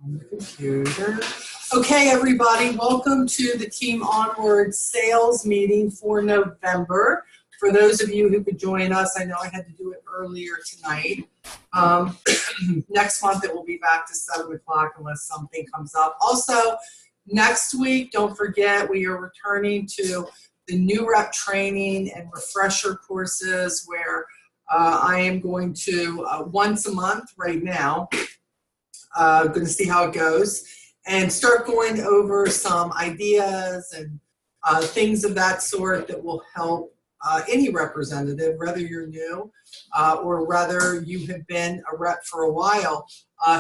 on the computer. Okay, everybody, welcome to the Team Onward sales meeting for November. For those of you who could join us, I know I had to do it earlier tonight. Next month it will be back to 7 o'clock unless something comes up. Also, next week, don't forget, we are returning to the new rep training and refresher courses where I am going to once a month right now, going to see how it goes and start going over some ideas and things of that sort that will help any representative, whether you're new or whether you have been a rep for a while,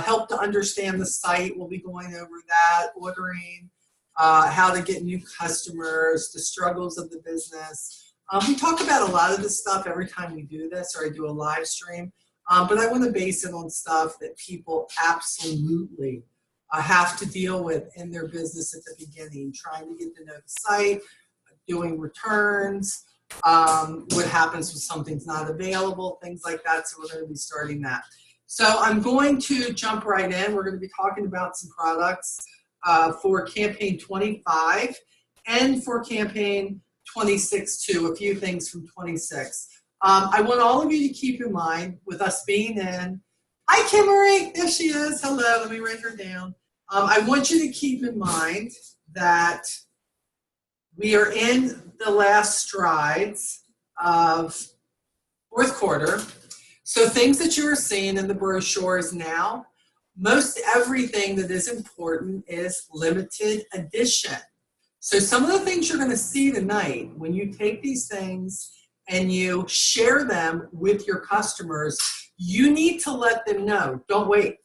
help to understand the site. We'll be going over that, ordering, how to get new customers, the struggles of the business. We talk about a lot of this stuff every time we do this, or I do a live stream, but I want to base it on stuff that people absolutely have to deal with in their business at the beginning, trying to get to know the site, doing returns, what happens when something's not available, things like that. So we're going to be starting that. So I'm going to jump right in. We're going to be talking about some products for campaign 25 and for campaign 26 too, a few things from 26. I want all of you to keep in mind with us being in, hi Kimmery, there she is, hello, let me write her down. I want you to keep in mind that we are in the last strides of fourth quarter. So things that you are seeing in the brochures now, most everything that is important is limited edition. So some of the things you're going to see tonight, when you take these things and you share them with your customers, you need to let them know, don't wait.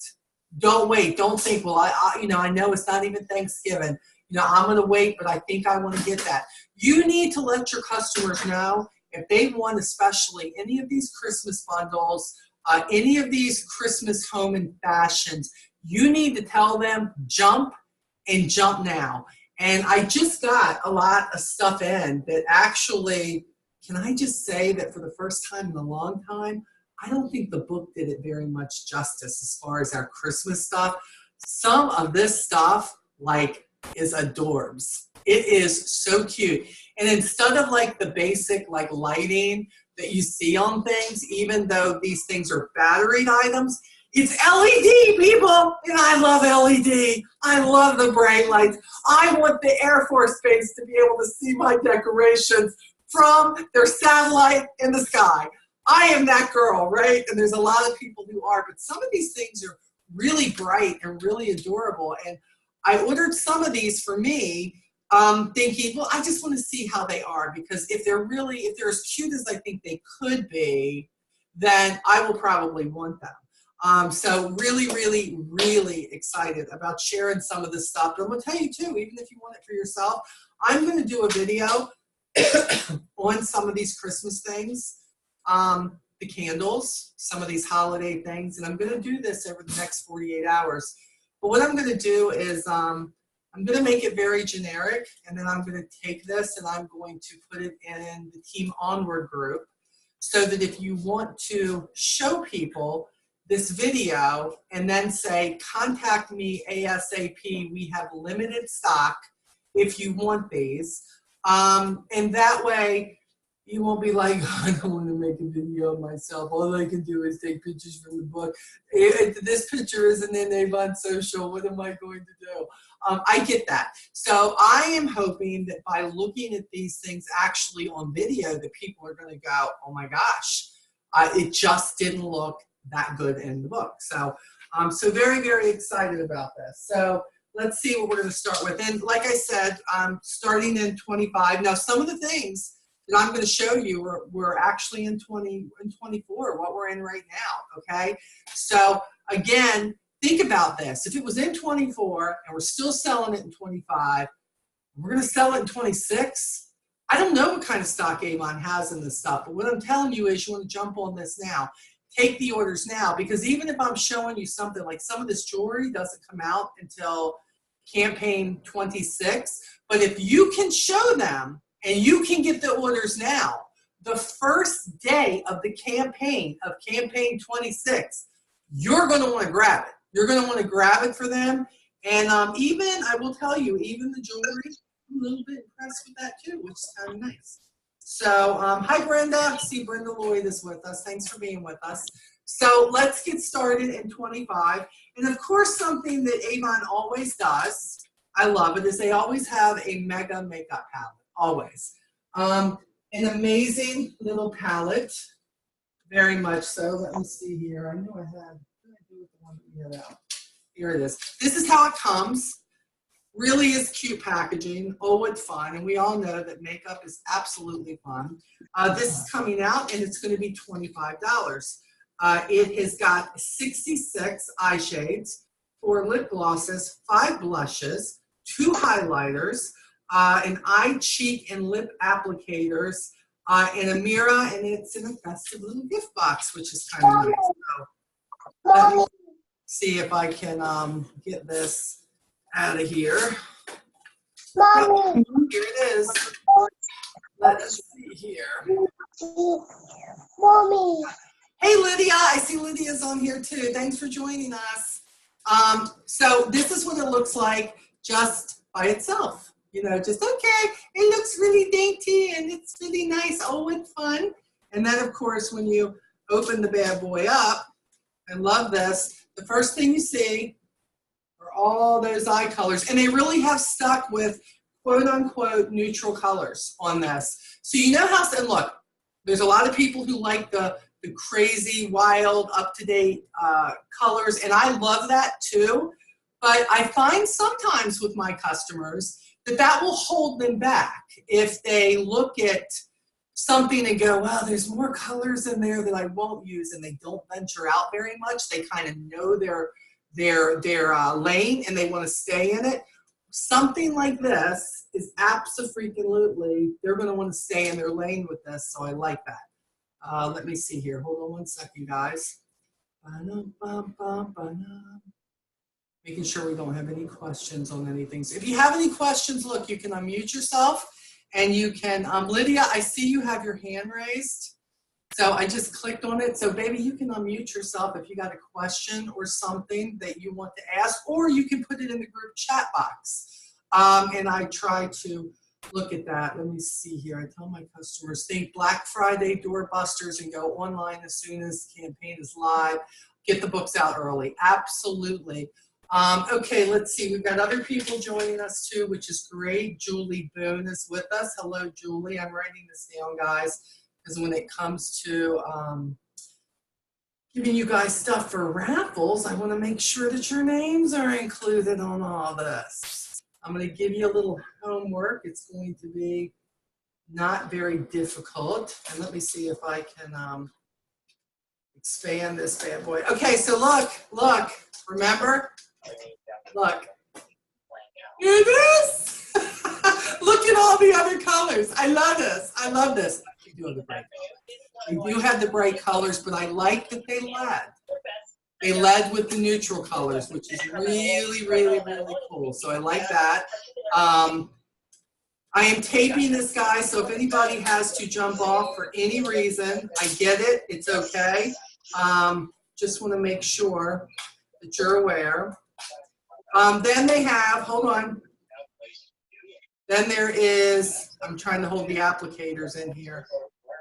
Don't wait. Don't think, well, I know it's not even Thanksgiving. I'm going to wait, but I think I want to get that. You need to let your customers know if they want, especially any of these Christmas bundles, any of these Christmas home and fashions, you need to tell them jump and jump now. And I just got a lot of stuff in that actually, can I just say that for the first time in a long time, I don't think the book did it very much justice as far as our Christmas stuff. Some of this stuff, is adorbs. It is so cute. And instead of the basic lighting that you see on things, even though these things are batteried items, it's LED, people, and I love LED. I love the bright lights. I want the Air Force Base to be able to see my decorations from their satellite in the sky. I am that girl, right? And there's a lot of people who are, but some of these things are really bright and really adorable. And I ordered some of these for me, thinking, well, I just want to see how they are, because if they're as cute as I think they could be, then I will probably want them. So really, really, really excited about sharing some of this stuff. But I'm going to tell you too, even if you want it for yourself, I'm going to do a video on some of these Christmas things, the candles, some of these holiday things, and I'm going to do this over the next 48 hours. But what I'm going to do is I'm going to make it very generic, and then I'm going to take this and I'm going to put it in the Team Onward group, so that if you want to show people this video and then say, contact me ASAP, we have limited stock if you want these. And that way you won't be like, I don't want to make a video of myself. All I can do is take pictures from the book. This picture isn't in Avon Social. What am I going to do? I get that. So I am hoping that by looking at these things actually on video, that people are going to go, oh my gosh, it just didn't look that good in the book. So I'm so very, very excited about this. So let's see what we're going to start with. And like I said, starting in 25. Now, some of the things that I'm going to show you we're actually in 24, what we're in right now, okay? So again, think about this. If it was in 24 and we're still selling it in 25, we're going to sell it in 26. I don't know what kind of stock Avon has in this stuff, but what I'm telling you is you want to jump on this now. Take the orders now, because even if I'm showing you something like some of this jewelry doesn't come out until campaign 26, but if you can show them and you can get the orders now, the first day of the campaign of campaign 26, you're going to want to grab it. You're going to want to grab it for them. And even, I will tell you, even the jewelry, I'm a little bit impressed with that too, which is kind of nice. So, hi Brenda. I see Brenda Lloyd is with us. Thanks for being with us. So let's get started in 25. And of course, something that Avon always does, I love it, is they always have a mega makeup palette, always. An amazing little palette, very much so. Let me see here. I know I had, what did I do with the one that we had out? Here it is. This is how it comes. Really is cute packaging. Oh, it's fun. And we all know that makeup is absolutely fun. This is coming out and it's going to be $25. It has got 66 eye shades, 4 lip glosses, 5 blushes, 2 highlighters, an eye, cheek, and lip applicators, and a mirror, and it's in a festive little gift box, which is kind of nice. So let me see if I can get this out of here. Mommy. Here it is. Let's see here. Mommy. Hey Lydia, I see Lydia's on here too. Thanks for joining us. So this is what it looks like just by itself. You know, just okay, it looks really dainty and it's really nice. Oh, it's fun. And then of course, when you open the bad boy up, I love this. The first thing you see are all those eye colors. And they really have stuck with quote unquote neutral colors on this. So you know how, and look, there's a lot of people who like the crazy, wild, up-to-date colors, and I love that too. But I find sometimes with my customers that will hold them back if they look at something and go, well, there's more colors in there that I won't use, and they don't venture out very much. They kind of know their lane and they want to stay in it. Something like this is abso-freaking-lutely, they're going to want to stay in their lane with this, so I like that. Let me see here. Hold on one second, guys. Making sure we don't have any questions on anything. So if you have any questions, look, you can unmute yourself and you can, Lydia, I see you have your hand raised. So I just clicked on it. So baby, you can unmute yourself if you got a question or something that you want to ask, or you can put it in the group chat box. And I try to look at that. Let me see here. I tell my customers, think Black Friday doorbusters and go online as soon as the campaign is live. Get the books out early. Absolutely. Okay, let's see. We've got other people joining us too, which is great. Julie Boone is with us. Hello, Julie. I'm writing this down, guys, because when it comes to giving you guys stuff for raffles, I want to make sure that your names are included on all this. I'm going to give you a little homework. It's going to be not very difficult. And let me see if I can expand this bad boy. Okay, so look, remember? Look. Here it is. Look at all the other colors. I love this. I love this. They do have the bright colors. They do have the bright colors, but I like that they led. They led with the neutral colors, which is really, really, really cool. So I like that. I am taping this, guy, so if anybody has to jump off for any reason, I get it. It's okay. Just want to make sure that you're aware. Then they have, hold on. Then there is, I'm trying to hold the applicators in here.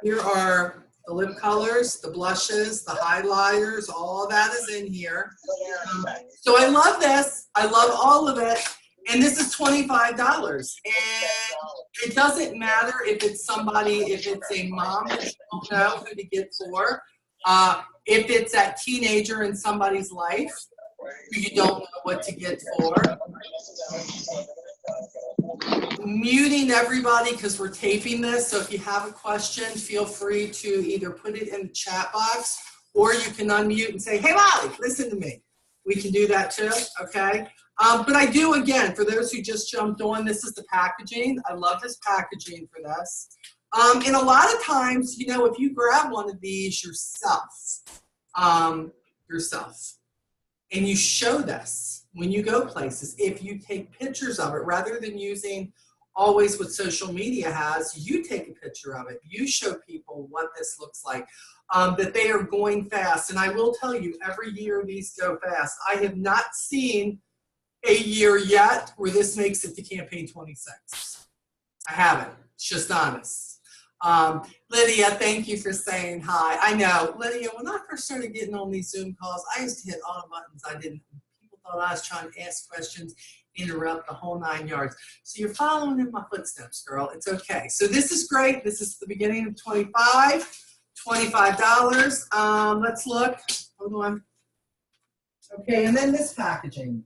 Here are the lip colors, the blushes, the highlighters, all that is in here. So I love this. I love all of it. And this is $25. And it doesn't matter if it's somebody, if it's a mom that you don't know who to get for, if it's that teenager in somebody's life who you don't know what to get for. Muting everybody because we're taping this, so if you have a question, feel free to either put it in the chat box or you can unmute and say, hey Molly, listen to me. We can do that too, okay? But I do, again, for those who just jumped on, this is the packaging. I love this packaging for this. And a lot of times, you know, if you grab one of these yourself, and you show this when you go places, if you take pictures of it, rather than using always what social media has, you take a picture of it. You show people what this looks like, that they are going fast. And I will tell you, every year these go fast. I have not seen a year yet where this makes it to campaign 26. I haven't. It's just honest. Lydia, thank you for saying hi. I know, Lydia, when I first started getting on these Zoom calls, I used to hit all the buttons I didn't. People thought I was trying to ask questions, interrupt the whole 9 yards. So you're following in my footsteps, girl. It's okay. So this is great. This is the beginning of $25. Let's look. Hold on. Okay, and then this packaging.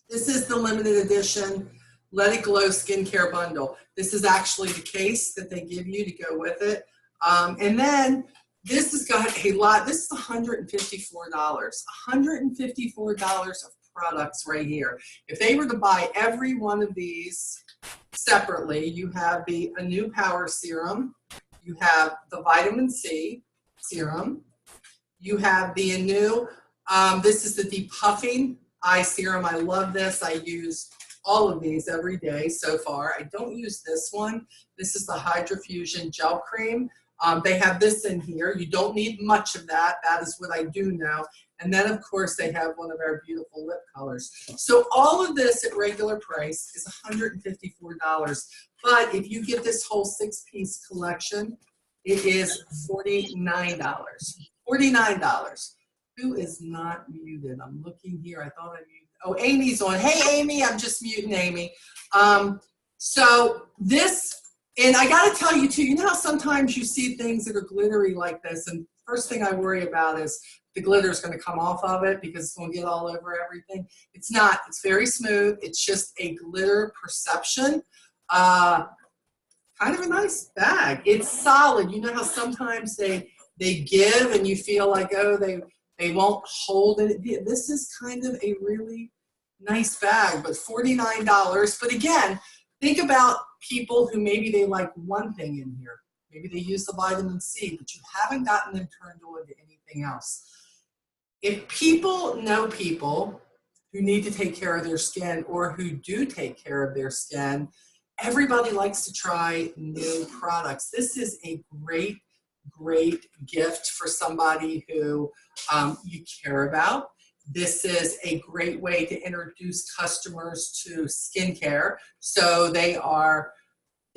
This is the limited edition Let It Glow Skincare Bundle. This is actually the case that they give you to go with it. And then this has got a lot. This is $154. $154 of products right here. If they were to buy every one of these separately, you have the Anew Power Serum. You have the Vitamin C Serum. You have the Anew, this is the Depuffing Eye Serum. I love this. I use all of these every day so far. I don't use this one. This is the Hydrofusion Gel Cream. They have this in here. You don't need much of that. That is what I do know. And then, of course, they have one of our beautiful lip colors. So all of this at regular price is $154. But if you get this whole 6-piece collection, it is $49. $49. Who is not muted? I'm looking here. I thought I muted. Oh, Amy's on. Hey, Amy. I'm just muting Amy. So this, and I got to tell you, too, you know how sometimes you see things that are glittery like this, and first thing I worry about is the glitter is going to come off of it because it's going to get all over everything. It's not. It's very smooth. It's just a glitter perception. Kind of a nice bag. It's solid. You know how sometimes they give and you feel like, oh, they won't hold it. This is kind of a really nice bag, but $49. But again, think about people who maybe they like one thing in here. Maybe they use the vitamin C, but you haven't gotten them turned on to anything else. If people know people who need to take care of their skin or who do take care of their skin, everybody likes to try new products. This is a great gift for somebody who you care about. This is a great way to introduce customers to skincare. So they are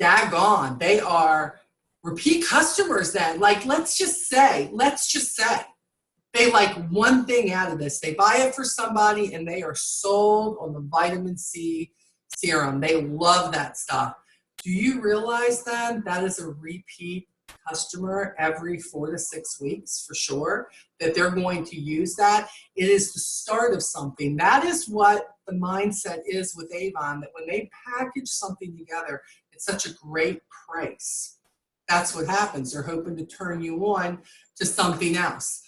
daggone. They are repeat customers then. Like, let's just say, they like one thing out of this. They buy it for somebody and they are sold on the vitamin C serum. They love that stuff. Do you realize then that is a repeat customer every 4 to 6 weeks for sure, that they're going to use that? It is the start of something. That is what the mindset is with Avon, that when they package something together, it's such a great price. That's what happens. They're hoping to turn you on to something else.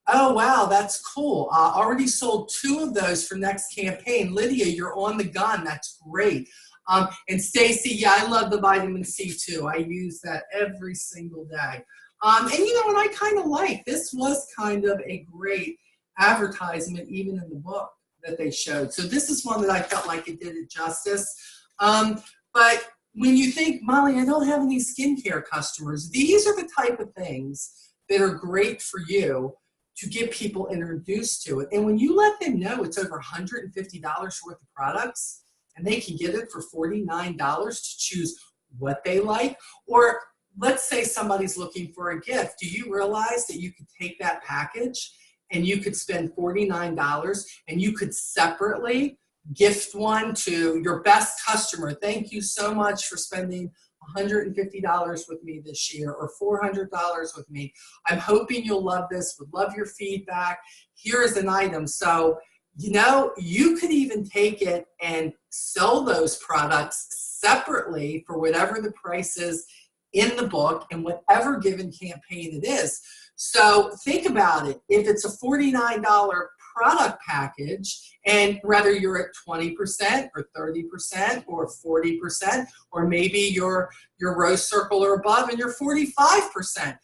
Oh, wow, that's cool. Already sold 2 of those for next campaign. Lydia, you're on the gun. That's great. And Stacy, yeah, I love the vitamin C too. I use that every single day. And you know what I kind of like? This was kind of a great advertisement even in the book that they showed. So this is one that I felt like it did it justice. But when you think, Molly, I don't have any skincare customers, these are the type of things that are great for you to get people introduced to it. And when you let them know it's over $150 worth of products and they can get it for $49 to choose what they like, or let's say somebody's looking for a gift. Do you realize that you could take that package and you could spend $49 and you could separately gift one to your best customer? Thank you so much for spending $150 with me this year, or $400 with me. I'm hoping you'll love this. Would love your feedback. Here is an item. So, you know, you could even take it and sell those products separately for whatever the price is in the book and whatever given campaign it is. So think about it. If it's a $49 product package, and whether you're at 20% or 30% or 40%, or maybe you're Rose Circle or above and you're 45%,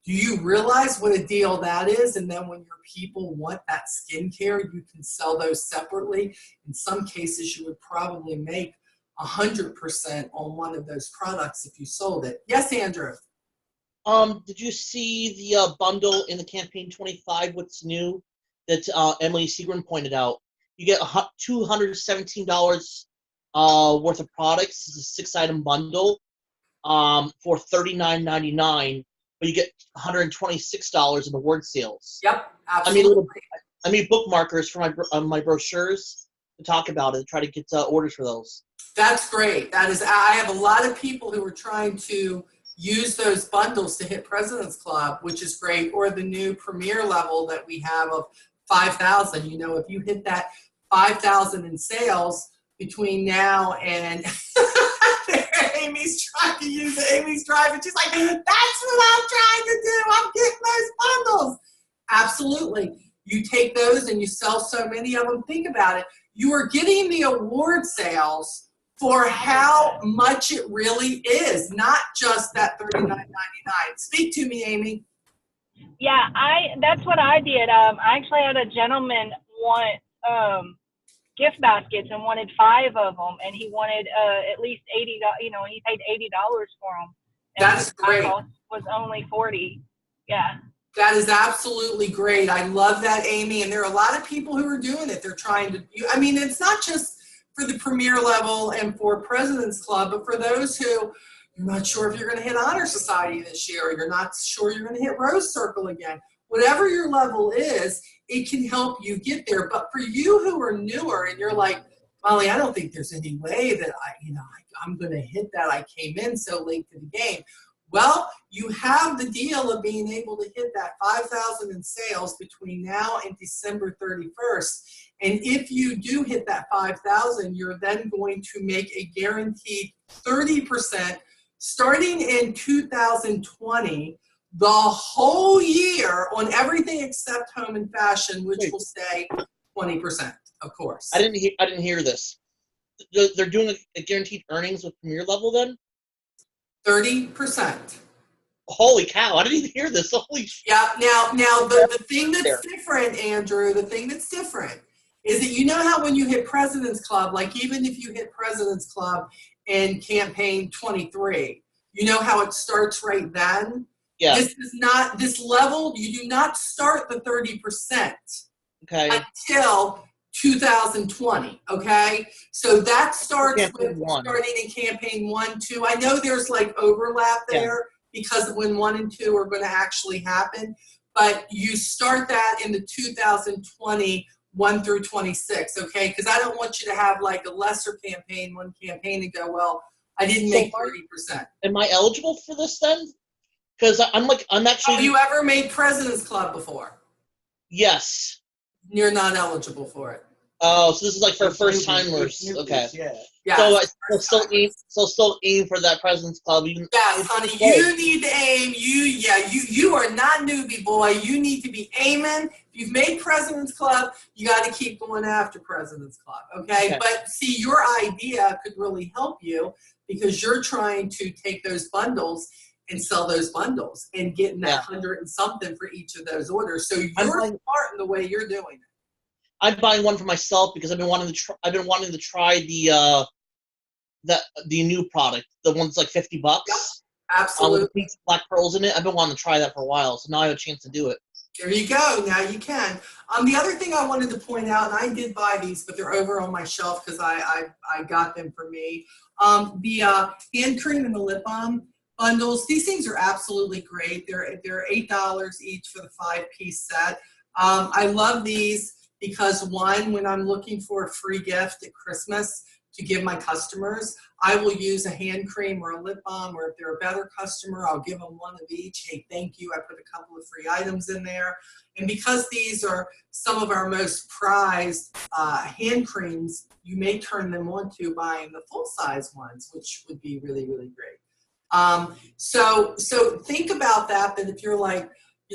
do you realize what a deal that is? And then when your people want that skincare, you can sell those separately. In some cases, you would probably make 100% on one of those products if you sold it. Yes, Andrew? Did you see the bundle in the campaign 25? What's new that Emily Seagren pointed out? You get $217 worth of products. It's a 6-item bundle for $39.99, but you get $126 in award sales. Yep, absolutely. I mean bookmarkers for my brochures to talk about it, to try to get orders for those. That's great. I have a lot of people who are trying to use those bundles to hit President's Club, which is great, or the new premier level that we have of 5,000. You know, if you hit that 5,000 in sales between now and Amy's trying to use it. Amy's driving. She's like, that's what I'm trying to do. I'm getting those bundles. Absolutely. You take those and you sell so many of them. Think about it. You are getting the award sales for how much it really is, not just that $39.99. Speak to me, Amy. Yeah, that's what I did. I actually had a gentleman want gift baskets and wanted 5 of them, and he wanted at least $80. You know, he paid $80 for them. That's great. My cost was only $40. Yeah. That is absolutely great. I love that, Amy. And there are a lot of people who are doing it. They're trying to. I mean, it's not just for the premier level and for President's Club, but for those who you're not sure if you're going to hit Honor Society this year, or you're not sure you're going to hit Rose Circle again. Whatever your level is, it can help you get there. But for you who are newer and you're like, Molly, I don't think there's any way that I'm going to hit that. I came in so late to the game. Well, you have the deal of being able to hit that 5,000 in sales between now and December 31st. And if you do hit that 5,000, you're then going to make a guaranteed 30% starting in 2020, the whole year on everything except home and fashion, which will stay 20%, of course. I didn't hear this. They're doing a guaranteed earnings with premier level then? 30%. Holy cow! I didn't even hear this. Holy. Yeah. Now the thing that's different, Andrew. The thing that's different is that you know how when you hit President's Club, like even if you hit President's Club in campaign 23, you know how it starts right then. Yeah. This is not this level. You do not start the 30%. Okay. Until 2020, okay? So that starts Campaign with 1. Starting in campaign 1, 2. I know there's like overlap there because when 1 and 2 are going to actually happen, but you start that in the 2020 1 through 26, okay? Because I don't want you to have like a lesser campaign, one campaign, and go, well, I didn't make 30%. Am I eligible for this then? Because I'm actually. Have you ever made President's Club before? Yes. You're not eligible for it. Oh, so this is like for first timers. Okay. Yeah. So still aim for that President's Club. Yes, honey. You need to aim. You are not newbie boy. You need to be aiming. If you've made President's Club, you got to keep going after President's Club. Okay. But see, your idea could really help you because you're trying to take those bundles and sell those bundles and getting that 100 and something for each of those orders. So you're smart in the way you're doing it. I'm buying one for myself because I've been wanting to try the new product, the one that's like $50. Yep, absolutely. With pink black pearls in it. I've been wanting to try that for a while, so now I have a chance to do it. There you go. Now you can. The other thing I wanted to point out, and I did buy these, but they're over on my shelf because I got them for me. The hand cream and the lip balm bundles. These things are absolutely great. They're $8 each for the 5-piece set. I love these because one, when I'm looking for a free gift at Christmas to give my customers, I will use a hand cream or a lip balm, or if they're a better customer, I'll give them one of each. Hey, thank you. I put a couple of free items in there. And because these are some of our most prized hand creams, you may turn them on to buying the full-size ones, which would be really, really great. So think about that if you're like,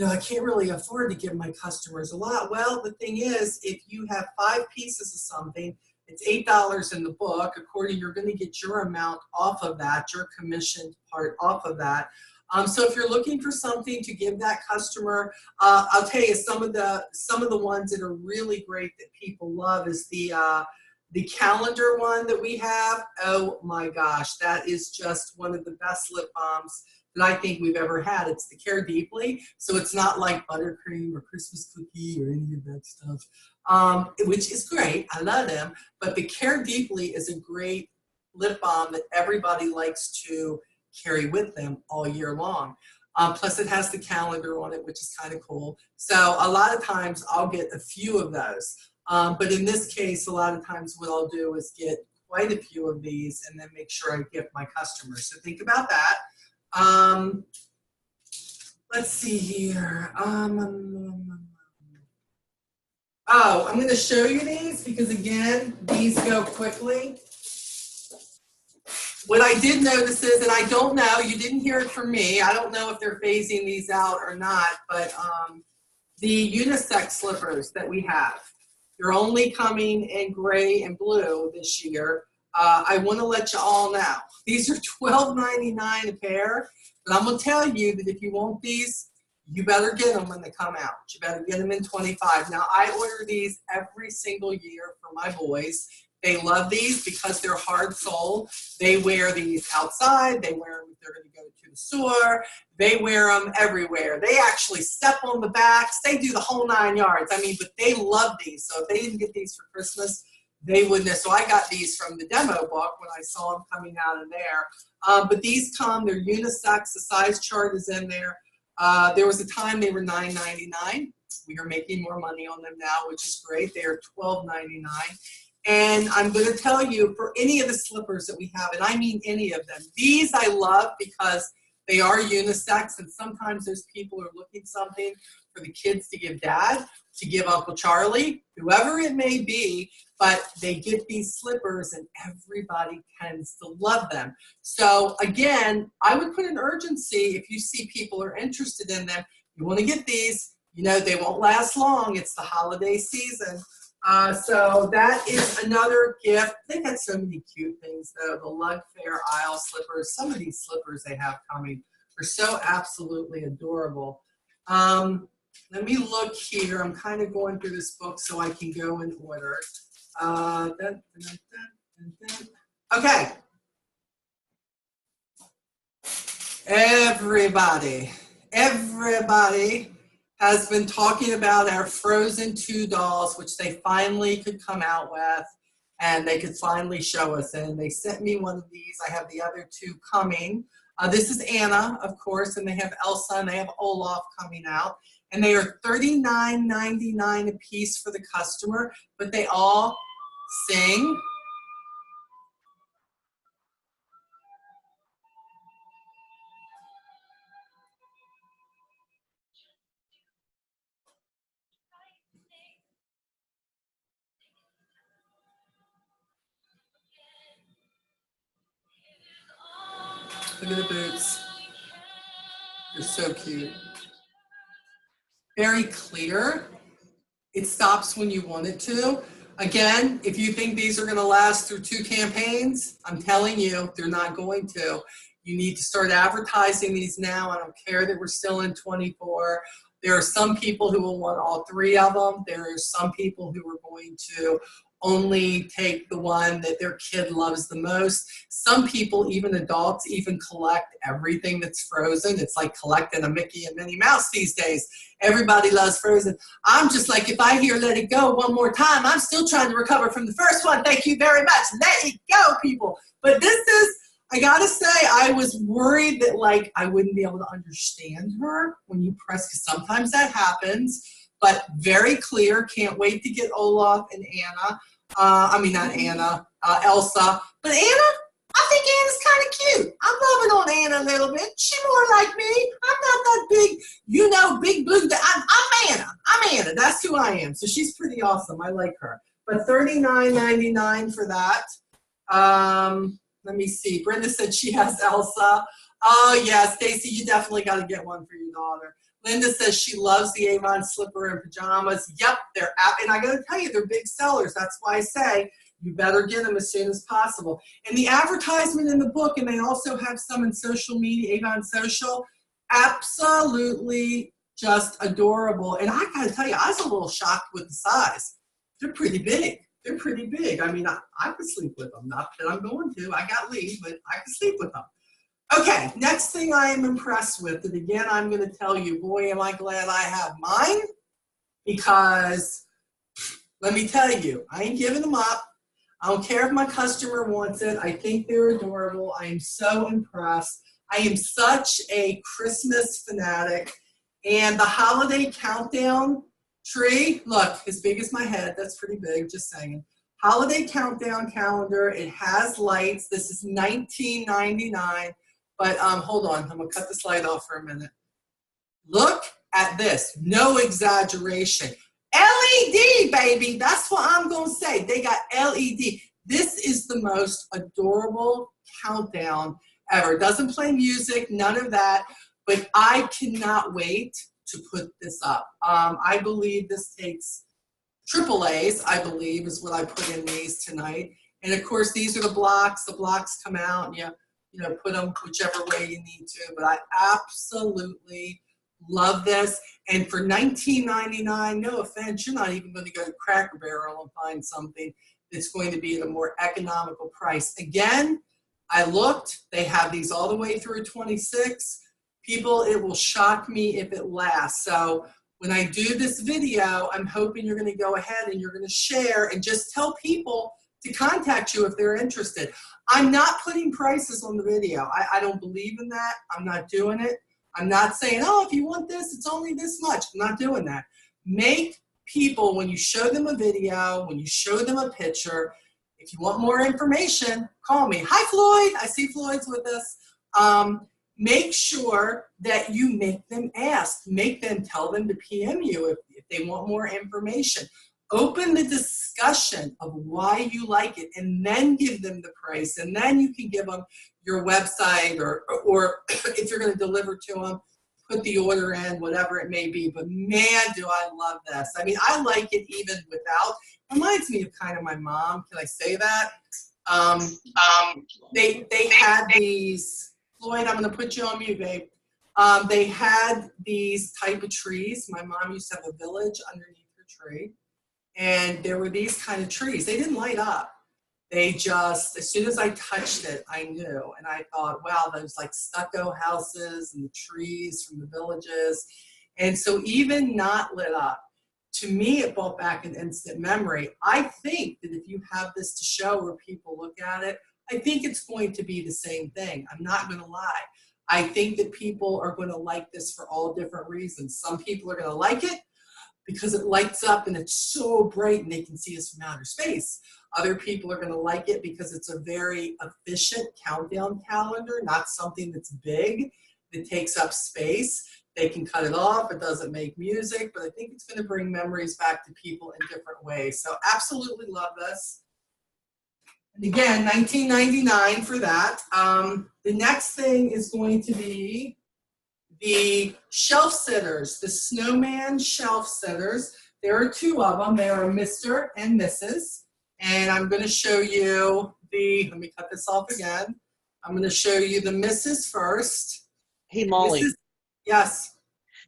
I can't really afford to give my customers a lot. Well, the thing is, if you have 5 pieces of something, it's $8 in the book. According, you're going to get your amount off of that, your commissioned part off of that. So if you're looking for something to give that customer, I'll tell you some of the ones that are really great that people love is the The calendar one that we have, oh my gosh, that is just one of the best lip balms that I think we've ever had. It's the Care Deeply, so it's not like buttercream or Christmas cookie or any of that stuff, which is great. I love them, but the Care Deeply is a great lip balm that everybody likes to carry with them all year long. Plus it has the calendar on it, which is kind of cool. So a lot of times I'll get a few of those. But in this case, a lot of times what I'll do is get quite a few of these and then make sure I gift my customers. So think about that. Let's see here. Oh, I'm going to show you these because, again, these go quickly. What I did notice is, and I don't know, you didn't hear it from me, I don't know if they're phasing these out or not, but the unisex slippers that we have, they're only coming in gray and blue this year. I want to let you all know. These are $12.99 a pair, but I'm going to tell you that if you want these, you better get them when they come out. You better get them in 25. Now, I order these every single year for my boys. They love these because they're hard sole. They wear these outside. They wear them if they're going to go to the store. They wear them everywhere. They actually step on the backs. They do the whole 9 yards. I mean, but they love these. So if they didn't get these for Christmas, they wouldn't have. So I got these from the demo book when I saw them coming out of there. But these come, they're unisex. The size chart is in there. There was a time they were $9.99. We are making more money on them now, which is great. They are $12.99. And I'm going to tell you, for any of the slippers that we have, and I mean any of them, these I love because they are unisex, and sometimes those people are looking something for the kids to give dad, to give Uncle Charlie, whoever it may be, but they get these slippers and everybody tends to love them. So again, I would put an urgency if you see people are interested in them. You want to get these, you know, they won't last long. It's the holiday season. So that is another gift. They got so many cute things though. The Lug Fair aisle slippers. Some of these slippers they have coming are so absolutely adorable. Let me look here. I'm kind of going through this book so I can go in order. Okay. Everybody has been talking about our Frozen 2 dolls, which they finally could come out with, and they could finally show us. And they sent me one of these. I have the other two coming. This is Anna, of course, and they have Elsa and they have Olaf coming out. And they are $39.99 a piece for the customer, but they all sing. Look at the boots. They're so cute. Very clear. It stops when you want it to. Again, if you think these are going to last through 2 campaigns, I'm telling you, they're not going to. You need to start advertising these now. I don't care that we're still in 24. There are some people who will want all 3 of them. There are some people who are going to only take the one that their kid loves the most. Some people, even adults, even collect everything that's Frozen. It's like collecting a Mickey and Minnie Mouse these days. Everybody loves Frozen. I'm just like, if I hear Let It Go one more time, I'm still trying to recover from the first one. Thank you very much. Let it go, people. But this is, I gotta say, I was worried that like I wouldn't be able to understand her when you press, because sometimes that happens. But very clear. Can't wait to get Olaf and Anna. Not Anna, Elsa. But Anna, I think Anna's kind of cute. I'm loving on Anna a little bit. She's more like me. I'm not that big, big blue. I'm Anna. I'm Anna. That's who I am. So she's pretty awesome. I like her. But $39.99 for that. Let me see. Brenda said she has Elsa. Oh, yeah, Stacy, you definitely got to get one for your daughter. Linda says she loves the Avon slipper and pajamas. Yep, they're out. And I got to tell you, they're big sellers. That's why I say you better get them as soon as possible. And the advertisement in the book, and they also have some in social media, Avon Social, absolutely just adorable. And I got to tell you, I was a little shocked with the size. They're pretty big. They're pretty big. I mean, I could sleep with them. Not that I'm going to. I got leave, but I could sleep with them. Okay, next thing I am impressed with, and again, I'm going to tell you, boy, am I glad I have mine, because let me tell you, I ain't giving them up. I don't care if my customer wants it. I think they're adorable. I am so impressed. I am such a Christmas fanatic. And the holiday countdown tree, look, as big as my head, that's pretty big, just saying. Holiday countdown calendar, it has lights. This is $19.99, but hold on, I'm gonna cut this light off for a minute. Look at this, no exaggeration. LED, baby, that's what I'm gonna say. They got LED. This is the most adorable countdown ever. Doesn't play music, none of that, but I cannot wait to put this up. I believe this takes AAAs, I believe, is what I put in these tonight. And of course, these are the blocks. The blocks come out and you know, put them whichever way you need to. But I absolutely love this. And for $19.99, no offense, you're not even going to go to Cracker Barrel and find something that's going to be at a more economical price. Again, I looked. They have these all the way through 26. People, it will shock me if it lasts. So when I do this video, I'm hoping you're going to go ahead and you're going to share and just tell people to contact you if they're interested. I'm not putting prices on the video. I don't believe in that. I'm not doing it. I'm not saying, oh, if you want this, it's only this much. I'm not doing that. Make people, when you show them a video, when you show them a picture, if you want more information, call me. Hi, Floyd. I see Floyd's with us. Make sure that you make them ask. Make them tell them to PM you if they want more information. Open the discussion of why you like it, and then give them the price. And then you can give them your website, or if you're going to deliver to them, put the order in, whatever it may be. But man, do I love this. I mean, I like it even without. Reminds me of kind of my mom. Can I say that? They had these. Floyd, I'm going to put you on mute, babe. They had these type of trees. My mom used to have a village underneath her tree. And there were these kind of trees. They didn't light up. They just, as soon as I touched it, I knew. And I thought, wow, those like stucco houses and the trees from the villages. And so even not lit up, to me, it brought back an instant memory. I think that if you have this to show where people look at it, I think it's going to be the same thing. I'm not going to lie. I think that people are going to like this for all different reasons. Some people are going to like it because it lights up and it's so bright and they can see us from outer space. Other people are going to like it because it's a very efficient countdown calendar, not something that's big, that takes up space. They can cut it off. It doesn't make music, but I think it's going to bring memories back to people in different ways. So absolutely love this. And again, $19.99 for that. The next thing is going to be the shelf sitters, the snowman shelf sitters. There are two of them. They are Mr. and Mrs. And I'm going to show you let me cut this off again. I'm going to show you the Mrs. first. Hey, Molly. Yes.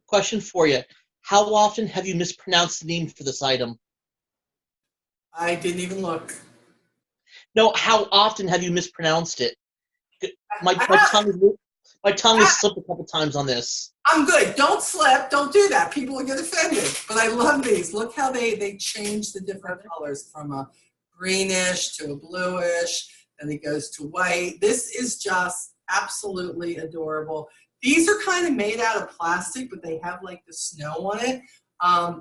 Question for you. How often have you mispronounced the name for this item? I didn't even look. No, how often have you mispronounced it? My tongue has slipped a couple times on this. I'm good. Don't slip. Don't do that. People will get offended. But I love these. Look how they change the different colors from a greenish to a bluish, and it goes to white. This is just absolutely adorable. These are kind of made out of plastic, but they have like the snow on it.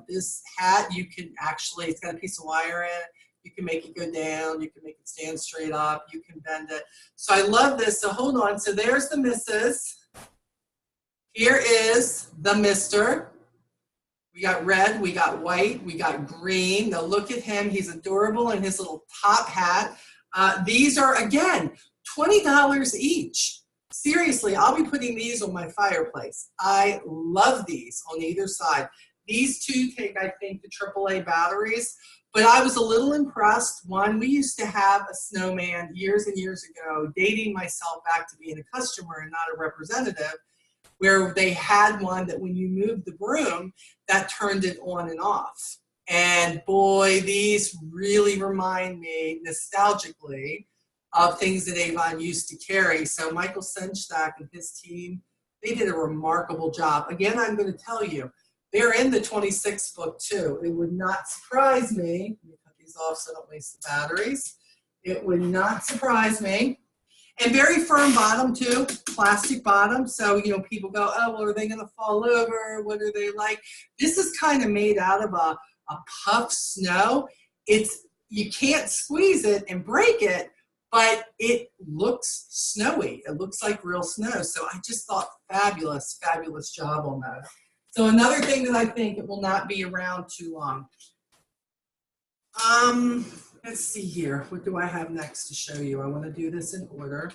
This hat, you can actually, it's got a piece of wire in it. You can make it go down. You can make it stand straight up. You can bend it. So I love this. So hold on. So there's the Mrs. Here is the Mr. We got red. We got white. We got green. Now look at him. He's adorable in his little top hat. These are, again, $20 each. Seriously, I'll be putting these on my fireplace. I love these on either side. These two take, I think, the AAA batteries. But I was a little impressed. One, we used to have a snowman years and years ago, dating myself back to being a customer and not a representative, where they had one that when you moved the broom, that turned it on and off. And boy, these really remind me nostalgically of things that Avon used to carry. So Michael Senchak and his team, they did a remarkable job. Again, I'm going to tell you, they're in the 26th book too. It would not surprise me. Let me cut these off so I don't waste the batteries. It would not surprise me. And very firm bottom too, plastic bottom. So, you know, people go, oh, well, are they going to fall over? What are they like? This is kind of made out of a puff snow. You can't squeeze it and break it, but it looks snowy. It looks like real snow. So I just thought fabulous, fabulous job on that. So another thing that I think it will not be around too long. Let's see here. What do I have next to show you? I want to do this in order.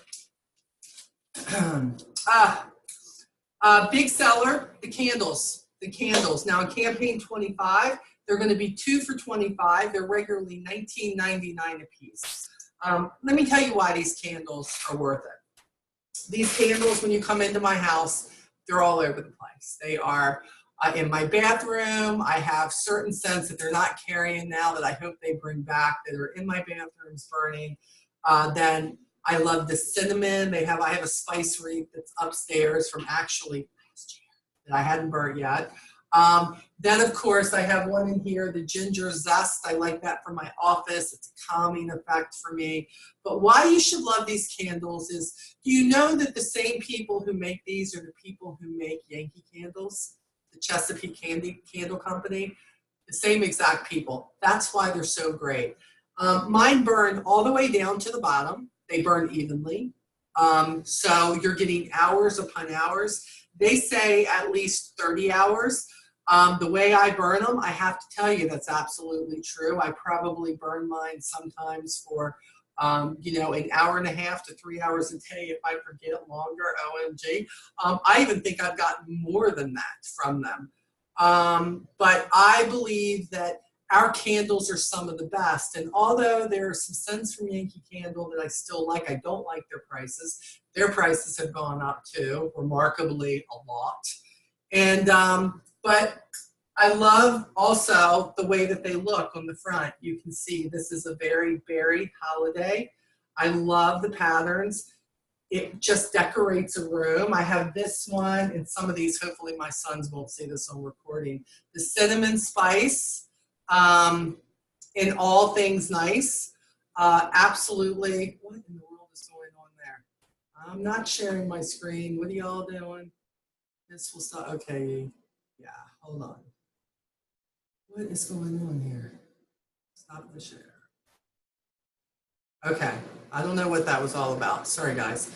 Big seller, the candles. The candles. Now in campaign 25, they're going to be 2 for $25. They're regularly $19.99 a piece. Let me tell you why these candles are worth it. These candles, when you come into my house, they're all over the place. They are in my bathroom. I have certain scents that they're not carrying now that I hope they bring back that are in my bathrooms burning. Then I love the cinnamon. I have a spice wreath that's upstairs from actually last year that I hadn't burnt yet. Then of course I have one in here, the ginger zest. I like that for my office. It's a calming effect for me. But why you should love these candles is, do you know that the same people who make these are the people who make Yankee candles? The Chesapeake Candle Company, the same exact people. That's why they're so great. Mine burn all the way down to the bottom. They burn evenly. So you're getting hours upon hours. They say at least 30 hours. The way I burn them, I have to tell you that's absolutely true. I probably burn mine sometimes for you know, an hour and a half to 3 hours a day if I forget longer, OMG. I even think I've gotten more than that from them. But I believe that our candles are some of the best. And although there are some scents from Yankee Candle that I still like, I don't like their prices. Their prices have gone up too, remarkably a lot. And, but I love also the way that they look on the front. You can see this is a very berry holiday. I love the patterns. It just decorates a room. I have this one and some of these, hopefully my sons won't see this on recording. The cinnamon spice in all things nice. Absolutely. What in the world is going on there? I'm not sharing my screen. What are y'all doing? This will stop. Okay. Yeah, hold on. What is going on here? Stop the share. Okay, I don't know what that was all about. Sorry, guys.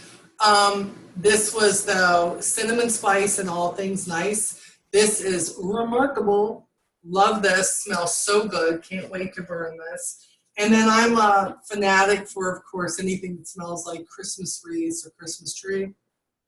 This was the cinnamon spice and all things nice. This is remarkable. Love this. Smells so good. Can't wait to burn this. And then I'm a fanatic for, of course, anything that smells like Christmas wreaths or Christmas tree.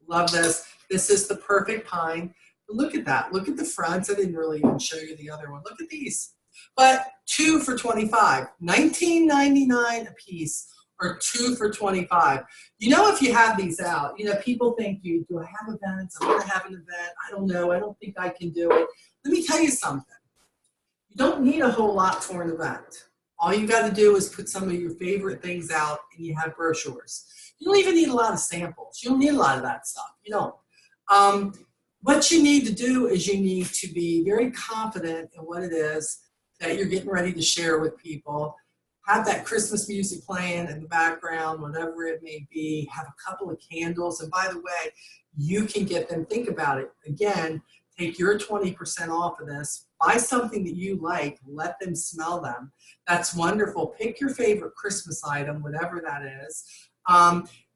Love this. This is the perfect pine. Look at that. Look at the fronts. I didn't really even show you the other one. Look at these. But 2 for $25. $19.99 a piece or 2 for $25. You know, if you have these out, you know, people think, do I have events? I'm going to have an event. I don't know. I don't think I can do it. Let me tell you something. You don't need a whole lot for an event. All you got to do is put some of your favorite things out and you have brochures. You don't even need a lot of samples. You don't need a lot of that stuff. You don't. What you need to do is you need to be very confident in what it is that you're getting ready to share with people. Have that Christmas music playing in the background, whatever it may be. Have a couple of candles. And by the way, you can get them. Think about it. Again, take your 20% off of this. Buy something that you like. Let them smell them. That's wonderful. Pick your favorite Christmas item, whatever that is.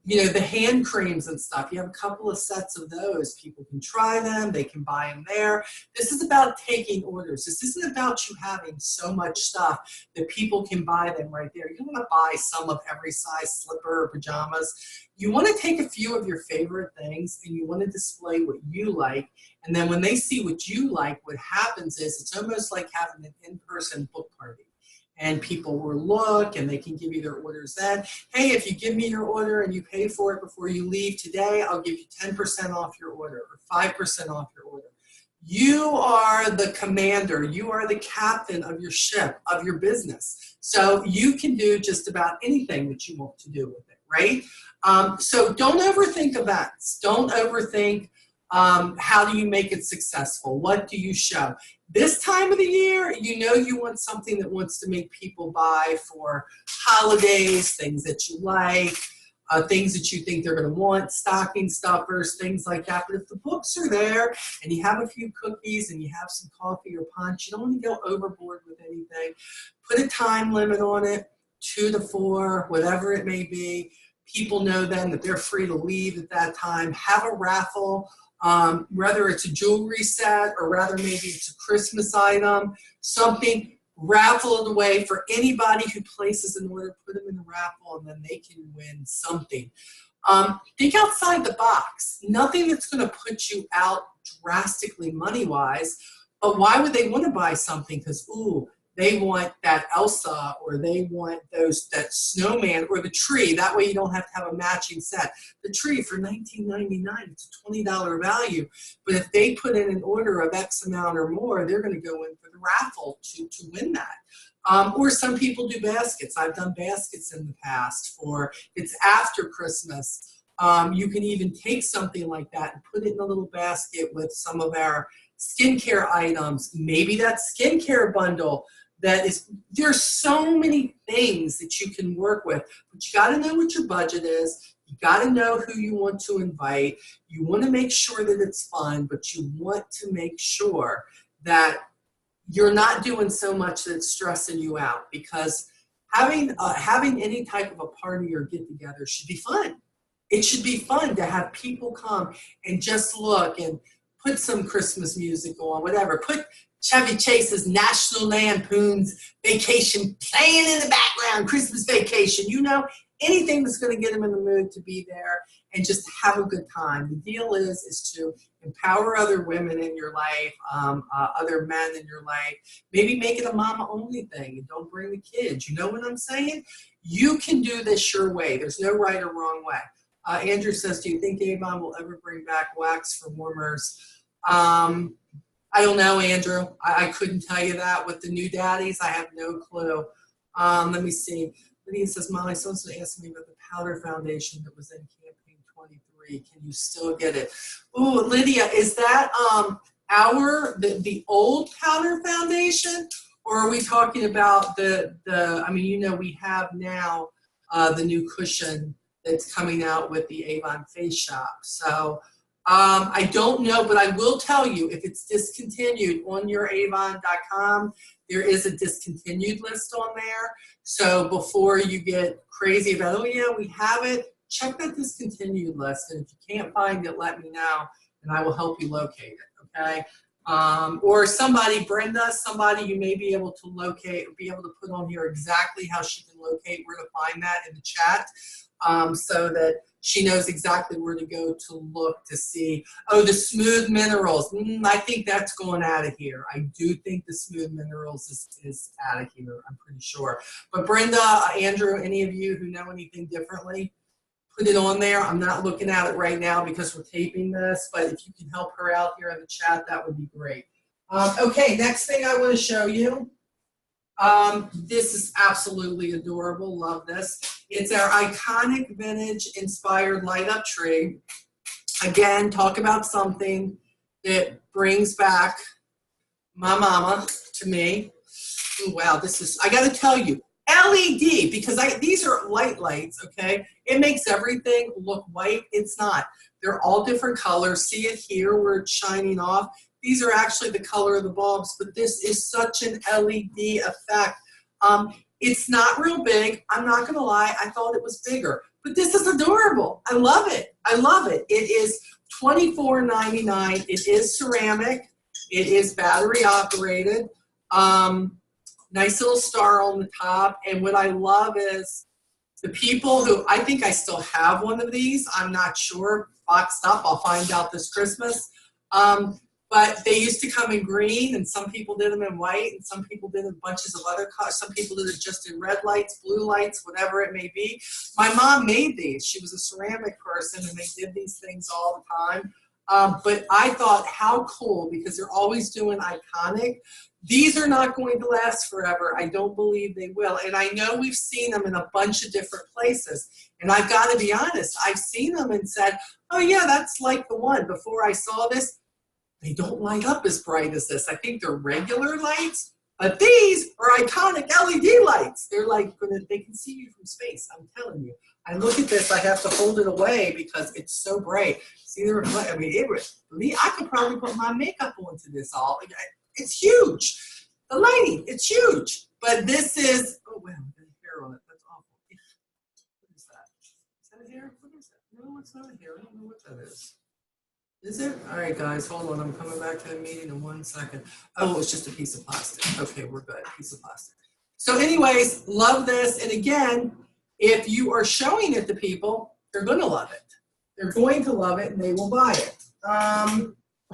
You know, the hand creams and stuff, you have a couple of sets of those. People can try them. They can buy them there. This is about taking orders. This isn't about you having so much stuff that people can buy them right there. You don't want to buy some of every size slipper or pajamas. You want to take a few of your favorite things and you want to display what you like. And then when they see what you like, what happens is it's almost like having an in-person book party. And people will look and they can give you their orders then. Hey, if you give me your order and you pay for it before you leave today, I'll give you 10% off your order or 5% off your order. You are the commander. You are the captain of your ship, of your business. So you can do just about anything that you want to do with it, right? So don't overthink events. Don't overthink how do you make it successful? What do you show? This time of the year, you know you want something that wants to make people buy for holidays, things that you like, things that you think they're going to want, stocking stuffers, things like that. But if the books are there and you have a few cookies and you have some coffee or punch, you don't want to go overboard with anything. Put a time limit on it, 2 to 4, whatever it may be. People know then that they're free to leave at that time. Have a raffle, whether it's a jewelry set or rather maybe it's a Christmas item, something. Raffle it away for anybody who places an order, put them in the raffle, and then they can win something. Think outside the box. Nothing that's going to put you out drastically money-wise, but why would they want to buy something? Because, ooh, they want that Elsa, or they want that snowman, or the tree. That way you don't have to have a matching set. The tree for $19.99, it's a $20 value. But if they put in an order of X amount or more, they're going to go in for the raffle to win that. Or some people do baskets. I've done baskets in the past for, it's after Christmas. You can even take something like that and put it in a little basket with some of our skincare items, maybe that skincare bundle. There's so many things that you can work with, but you got to know what your budget is. You got to know who you want to invite. You want to make sure that it's fun, but you want to make sure that you're not doing so much that it's stressing you out, because having any type of a party or get together should be fun. It should be fun to have people come and just look and put some Christmas music on, whatever. Put Chevy Chase's National Lampoon's Vacation playing in the background, Christmas Vacation, anything that's going to get them in the mood to be there and just have a good time. The deal is to empower other women in your life, other men in your life. Maybe make it a mama-only thing and don't bring the kids. You know what I'm saying? You can do this your way. There's no right or wrong way. Andrew says, do you think Avon will ever bring back wax for warmers? I don't know, Andrew. I couldn't tell you that. With the new daddies, I have no clue. Let me see. Lydia says, Molly, someone's asked me about the powder foundation that was in campaign 23. Can you still get it? Ooh, Lydia, is that the old powder foundation? Or are we talking about we have now the new cushion that's coming out with the Avon Face Shop. So I don't know, but I will tell you, if it's discontinued on your avon.com, there is a discontinued list on there. So before you get crazy about, oh yeah, we have it, check that discontinued list. And if you can't find it, let me know and I will help you locate it, okay? Or Brenda, somebody you may be able to locate, or be able to put on here exactly how she can locate where to find that in the chat, so that she knows exactly where to go to look to see, oh, the Smooth Minerals. I think that's going out of here. I do think the Smooth Minerals is out of here, I'm pretty sure. But Brenda, Andrew, any of you who know anything differently, put it on there. I'm not looking at it right now because we're taping this, but if you can help her out here in the chat, that would be great. Okay, next thing I want to show you. This is absolutely adorable. Love this. It's our iconic vintage inspired light up tree. Again, talk about something that brings back my mama to me. Ooh, wow, I got to tell you, LED, because these are lights, okay? It makes everything look white. It's not. They're all different colors. See it here where it's shining off? These are actually the color of the bulbs, but this is such an LED effect. It's not real big. I'm not going to lie. I thought it was bigger, but this is adorable. I love it. I love it. It is $24.99. It is ceramic. It is battery operated. Nice little star on the top. And what I love is the people who, I think I still have one of these. I'm not sure. Boxed up. I'll find out this Christmas. But they used to come in green, and some people did them in white, and some people did in bunches of other colors. Some people did it just in red lights, blue lights, whatever it may be. My mom made these. She was a ceramic person, and they did these things all the time. But I thought, how cool, because they're always doing iconic. These are not going to last forever. I don't believe they will. And I know we've seen them in a bunch of different places. And I've got to be honest, I've seen them and said, oh yeah, that's like the one. Before I saw this, they don't light up as bright as this. I think they're regular lights, but these are iconic LED lights. They're like, they can see you from space, I'm telling you. I look at this, I have to hold it away because it's so bright. See the reflect, I mean, I could probably put my makeup onto this all. It's huge. The lighting, it's huge. But this is, oh wow, there's hair on it. That's awful. What is that? Is that a hair? What is that? No, it's not a hair. I don't know what that is. Is it? All right, guys, hold on. I'm coming back to the meeting in 1 second. Oh, it's just a piece of plastic. Okay, we're good. Piece of plastic. So anyways, love this. And again, if you are showing it to people, they're going to love it. They're going to love it, and they will buy it.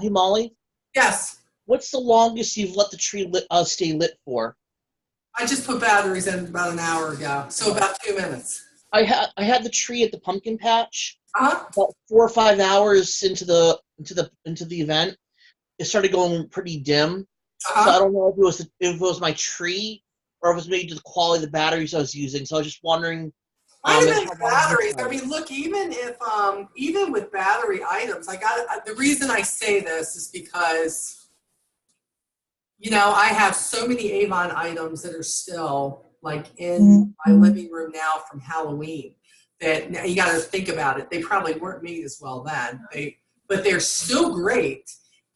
Hey, Molly, Yes. what's the longest you've let the tree stay lit for? I just put batteries in about an hour ago, so about 2 minutes. I had the tree at the pumpkin patch. Uh-huh. About 4 or 5 hours into the event, it started going pretty dim. So I don't know if it was my tree or if it was maybe the quality of the batteries I was using. So I was just wondering. Might have been batteries. I mean, look, even with battery items, the reason I say this is because, I have so many Avon items that are still like in my living room now from Halloween that you got to think about it. They probably weren't made as well then, but they're still great.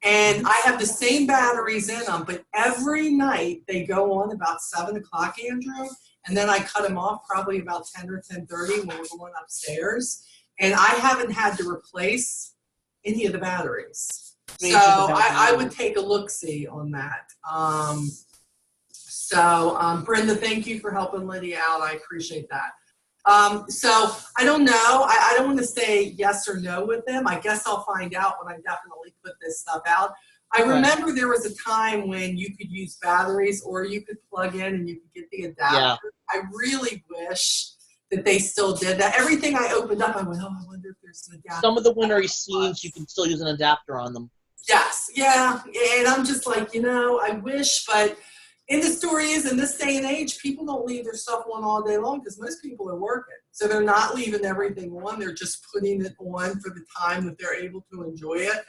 And I have the same batteries in them, but every night they go on about 7 o'clock, Andrew. And then I cut them off probably about 10 or 10:30 when we're going upstairs. And I haven't had to replace any of the batteries. So I would take a look-see on that. Brenda, thank you for helping Lydia out. I appreciate that. So I don't know. I don't want to say yes or no with them. I guess I'll find out when I definitely put this stuff out. I remember there was a time when you could use batteries or you could plug in and you could get the adapter. Yeah. I really wish that they still did that. Everything I opened up, I went, oh, I wonder if there's an adapter. Some of the wintry scenes, you can still use an adapter on them. Yes, yeah. And I'm just like, I wish, but and the story is, in this day and age, people don't leave their stuff on all day long because most people are working. So they're not leaving everything on. They're just putting it on for the time that they're able to enjoy it.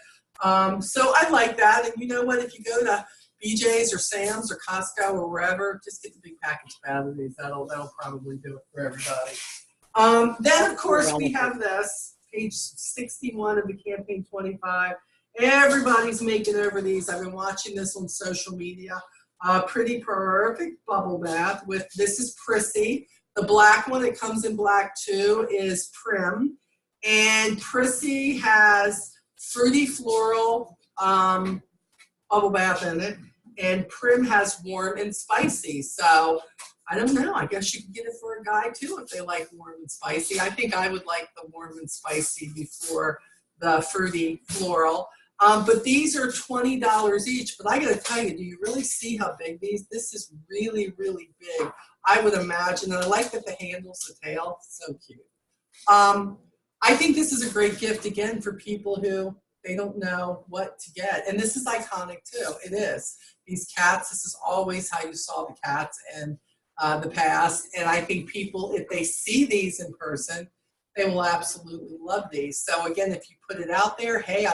So I like that. And you know what? If you go to BJ's or Sam's or Costco or wherever, just get the big package batteries. That'll probably do it for everybody. Then, of course, we have this, page 61 of the Campaign 25. Everybody's making over these. I've been watching this on social media. Pretty Perfect bubble bath with, this is Prissy. The black one, it comes in black too, is Prim. And Prissy has fruity floral bubble bath in it. And Prim has warm and spicy. So I don't know. I guess you could get it for a guy too if they like warm and spicy. I think I would like the warm and spicy before the fruity floral. But these are $20 each. But I got to tell you, do you really see how big this is really, really big. I would imagine. And I like that the handle's the tail. So cute. I think this is a great gift, again, for people who they don't know what to get. And this is iconic, too. It is. These cats, this is always how you saw the cats in the past. And I think people, if they see these in person, they will absolutely love these. So, again, if you put it out there, hey,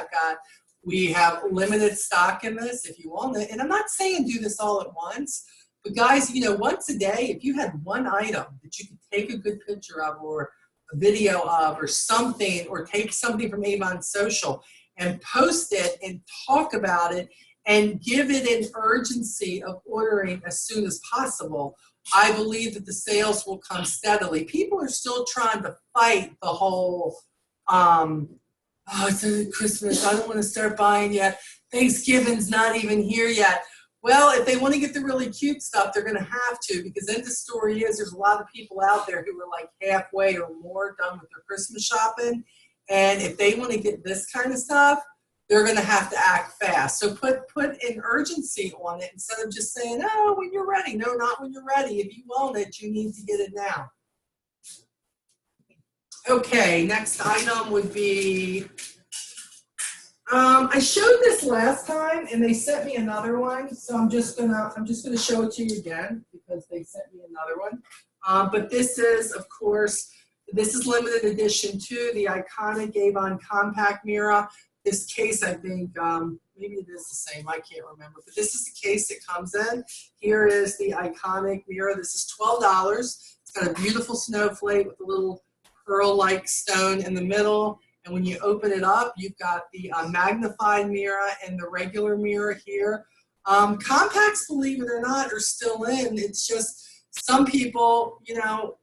we have limited stock in this if you want it. And I'm not saying do this all at once. But, guys, once a day, if you had one item that you could take a good picture of or a video of or something, or take something from Avon Social and post it and talk about it and give it an urgency of ordering as soon as possible, I believe that the sales will come steadily. People are still trying to fight the whole, it's Christmas, I don't want to start buying yet. Thanksgiving's not even here yet. Well, if they want to get the really cute stuff, they're going to have to, because then the story is there's a lot of people out there who are like halfway or more done with their Christmas shopping. And if they want to get this kind of stuff, they're going to have to act fast. So put an urgency on it instead of just saying, oh, when you're ready. No, not when you're ready. If you want it, you need to get it now. Okay, next item would be, I showed this last time and they sent me another one, so I'm just gonna show it to you again because they sent me another one. But this is, of course, this is limited edition too, the iconic Avon compact mirror. This case, I think, maybe it is the same, I can't remember, but this is the case it comes in. Here is the iconic mirror. This is $12. It's got a beautiful snowflake with a little pearl-like stone in the middle. And when you open it up, you've got the magnified mirror and the regular mirror here. Compacts, believe it or not, are still in. It's just some people, you know,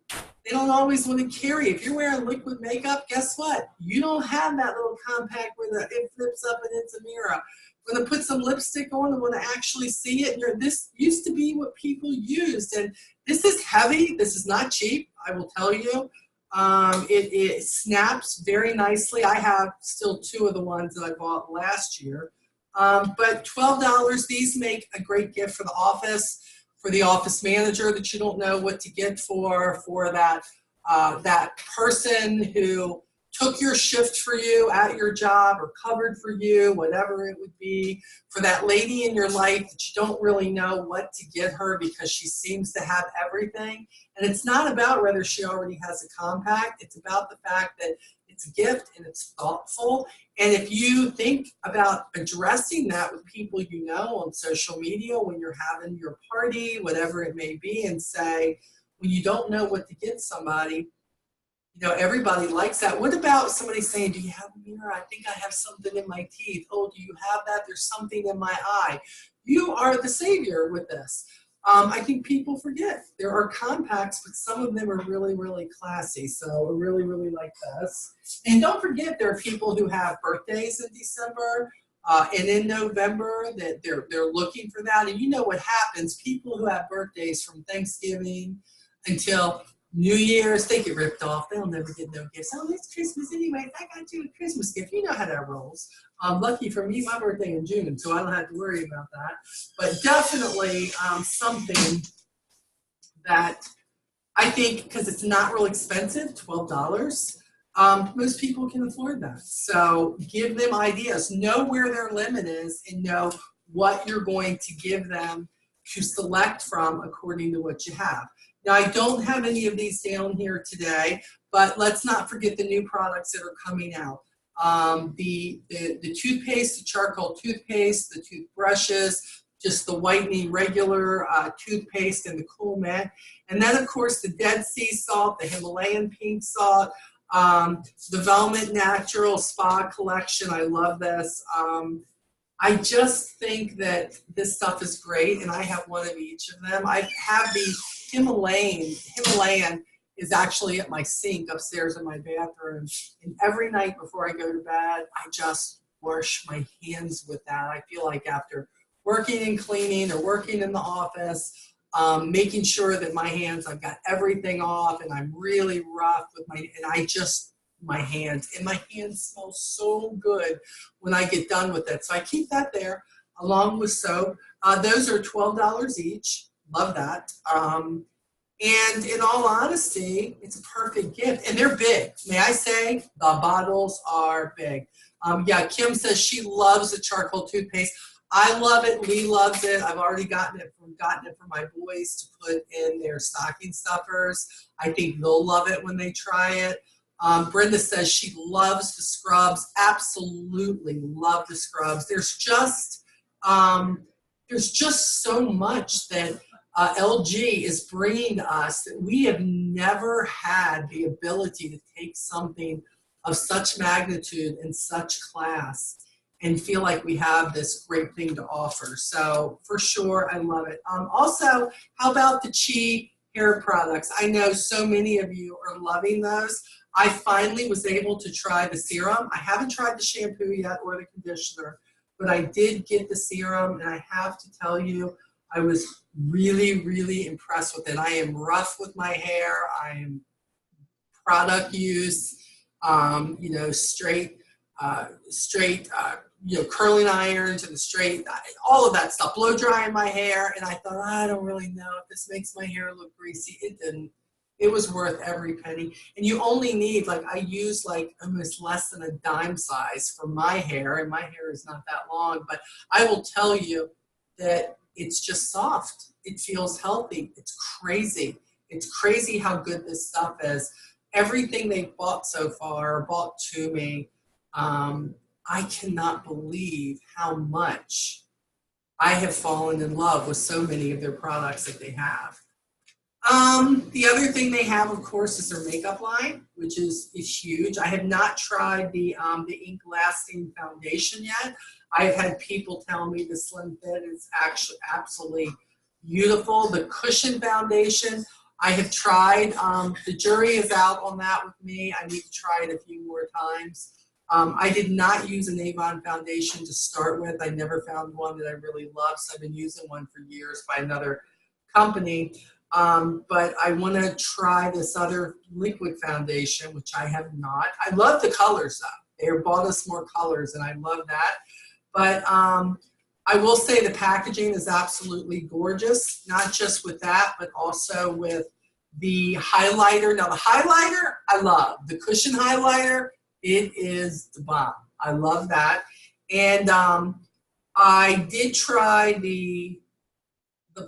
they don't always want to carry. If you're wearing liquid makeup, guess what? You don't have that little compact where it flips up and it's a mirror. I'm going to put some lipstick on and want to actually see it. This used to be what people used. And this is heavy. This is not cheap, I will tell you. It snaps very nicely. I have still 2 of the ones that I bought last year. But $12, these make a great gift for the office manager that you don't know what to get for that person who took your shift for you at your job or covered for you, whatever it would be, for that lady in your life that you don't really know what to get her because she seems to have everything. And it's not about whether she already has a compact. It's about the fact that it's a gift and it's thoughtful. And if you think about addressing that with people you know on social media when you're having your party, whatever it may be, and say, when you don't know what to get somebody, you know, everybody likes that. What about somebody saying, do you have a mirror? I think I have something in my teeth. Oh, do you have that? There's something in my eye. You are the savior with this. I think people forget. There are compacts, but some of them are really, really classy. So I really, really like this. And don't forget, there are people who have birthdays in December and in November that they're looking for that. And you know what happens. People who have birthdays from Thanksgiving until New Year's, they get ripped off. They'll never get no gifts. Oh, it's Christmas anyway. I got you a Christmas gift. You know how that rolls. Lucky for me, my birthday in June, so I don't have to worry about that. But definitely something that I think, because it's not real expensive, $12, most people can afford that. So give them ideas. Know where their limit is and know what you're going to give them to select from according to what you have. Now, I don't have any of these down here today, but let's not forget the new products that are coming out. The toothpaste, the charcoal toothpaste, the toothbrushes, just the whitening regular toothpaste and the Cool Mint. And then, of course, the Dead Sea salt, the Himalayan pink salt, the Velvet Natural Spa collection. I love this. I just think that this stuff is great, and I have one of each of them. I have the Himalayan is actually at my sink upstairs in my bathroom, and every night before I go to bed, I just wash my hands with that. I feel like after working and cleaning or working in the office, making sure that my hands, I've got everything off, and I'm really rough with my hands smell so good when I get done with it. So I keep that there along with soap. Those are $12 each. Love that. And in all honesty, it's a perfect gift. And they're big. May I say, the bottles are big. Yeah, Kim says she loves the charcoal toothpaste. I love it. Lee loves it. I've already gotten it for my boys to put in their stocking stuffers. I think they'll love it when they try it. Brenda says she loves the scrubs. Absolutely love the scrubs. There's just so much that LG is bringing to us that we have never had the ability to take something of such magnitude and such class and feel like we have this great thing to offer. So for sure, I love it. Also, how about the Chi hair products? I know so many of you are loving those. I finally was able to try the serum. I haven't tried the shampoo yet or the conditioner, but I did get the serum, and I have to tell you, I was really, really impressed with it. I am rough with my hair. I am product use, straight, curling irons and straight, all of that stuff, blow drying my hair. And I thought, I don't really know if this makes my hair look greasy. It didn't. It was worth every penny. And you only need, like, I use like almost less than a dime size for my hair, and my hair is not that long, but I will tell you that it's just soft. It feels healthy. It's crazy. It's crazy how good this stuff is. Everything they've bought so far, bought to me, I cannot believe how much I have fallen in love with so many of their products that they have. The other thing they have, of course, is their makeup line, which is huge. I have not tried the ink lasting foundation yet. I've had people tell me the Slim Fit is actually absolutely beautiful. The cushion foundation, I have tried. The jury is out on that with me. I need to try it a few more times. I did not use an Avon foundation to start with. I never found one that I really loved, so I've been using one for years by another company. But I want to try this other liquid foundation, which I have not. I love the colors though. They bought us more colors, and I love that. But I will say the packaging is absolutely gorgeous, not just with that, but also with the highlighter. Now the highlighter, I love. The cushion highlighter, it is the bomb. I love that. And I did try the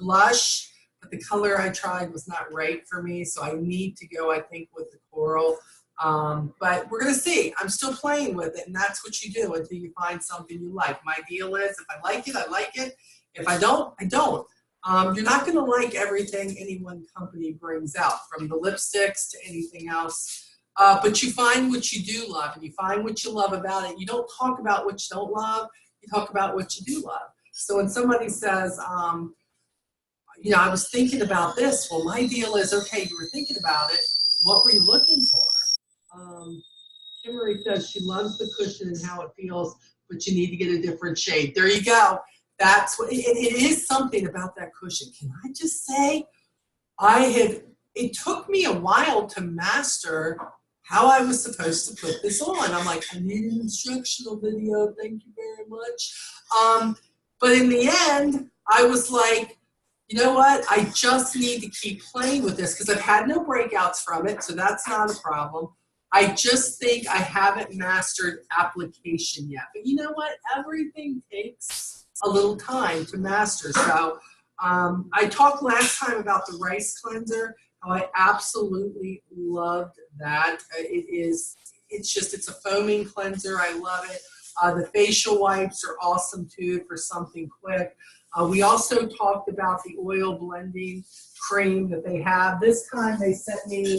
blush, but the color I tried was not right for me, so I need to go, I think, with the coral. But we're going to see. I'm still playing with it, and that's what you do until you find something you like. My deal is, if I like it, I like it. If I don't, I don't. You're not going to like everything any one company brings out, from the lipsticks to anything else. But you find what you do love, and you find what you love about it. You don't talk about what you don't love. You talk about what you do love. So when somebody says, you know, I was thinking about this. Well, my deal is, okay, you were thinking about it. What were you looking for? Kimmery says she loves the cushion and how it feels, but you need to get a different shade. There you go. That's what, it is something about that cushion. Can I just say, it took me a while to master how I was supposed to put this on. I'm like, I need an instructional video. Thank you very much. But in the end, I was like, you know what? I just need to keep playing with this because I've had no breakouts from it, so that's not a problem. I just think I haven't mastered application yet. But you know what? Everything takes a little time to master. So I talked last time about the rice cleanser, how I absolutely loved that. It's a foaming cleanser. I love it. The facial wipes are awesome too for something quick. We also talked about the oil blending cream that they have. This time they sent me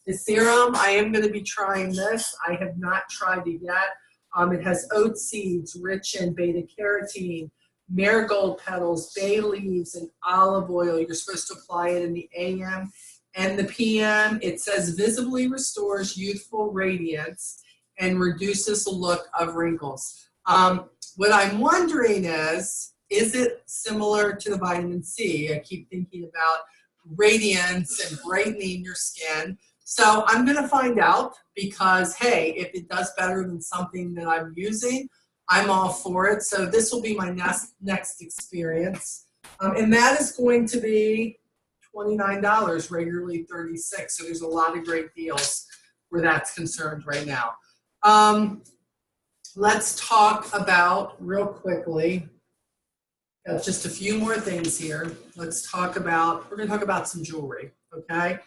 the serum. I am going to be trying this. I have not tried it yet. It has oat seeds rich in beta carotene, marigold petals, bay leaves, and olive oil. You're supposed to apply it in the AM and the PM. It says visibly restores youthful radiance and reduces the look of wrinkles. What I'm wondering is it similar to the vitamin C? I keep thinking about radiance and brightening your skin. So I'm going to find out because, hey, if it does better than something that I'm using, I'm all for it. So this will be my next experience. And that is going to be $29, regularly $36. So there's a lot of great deals where that's concerned right now. Let's talk about, real quickly, just a few more things here. We're going to talk about some jewelry, okay?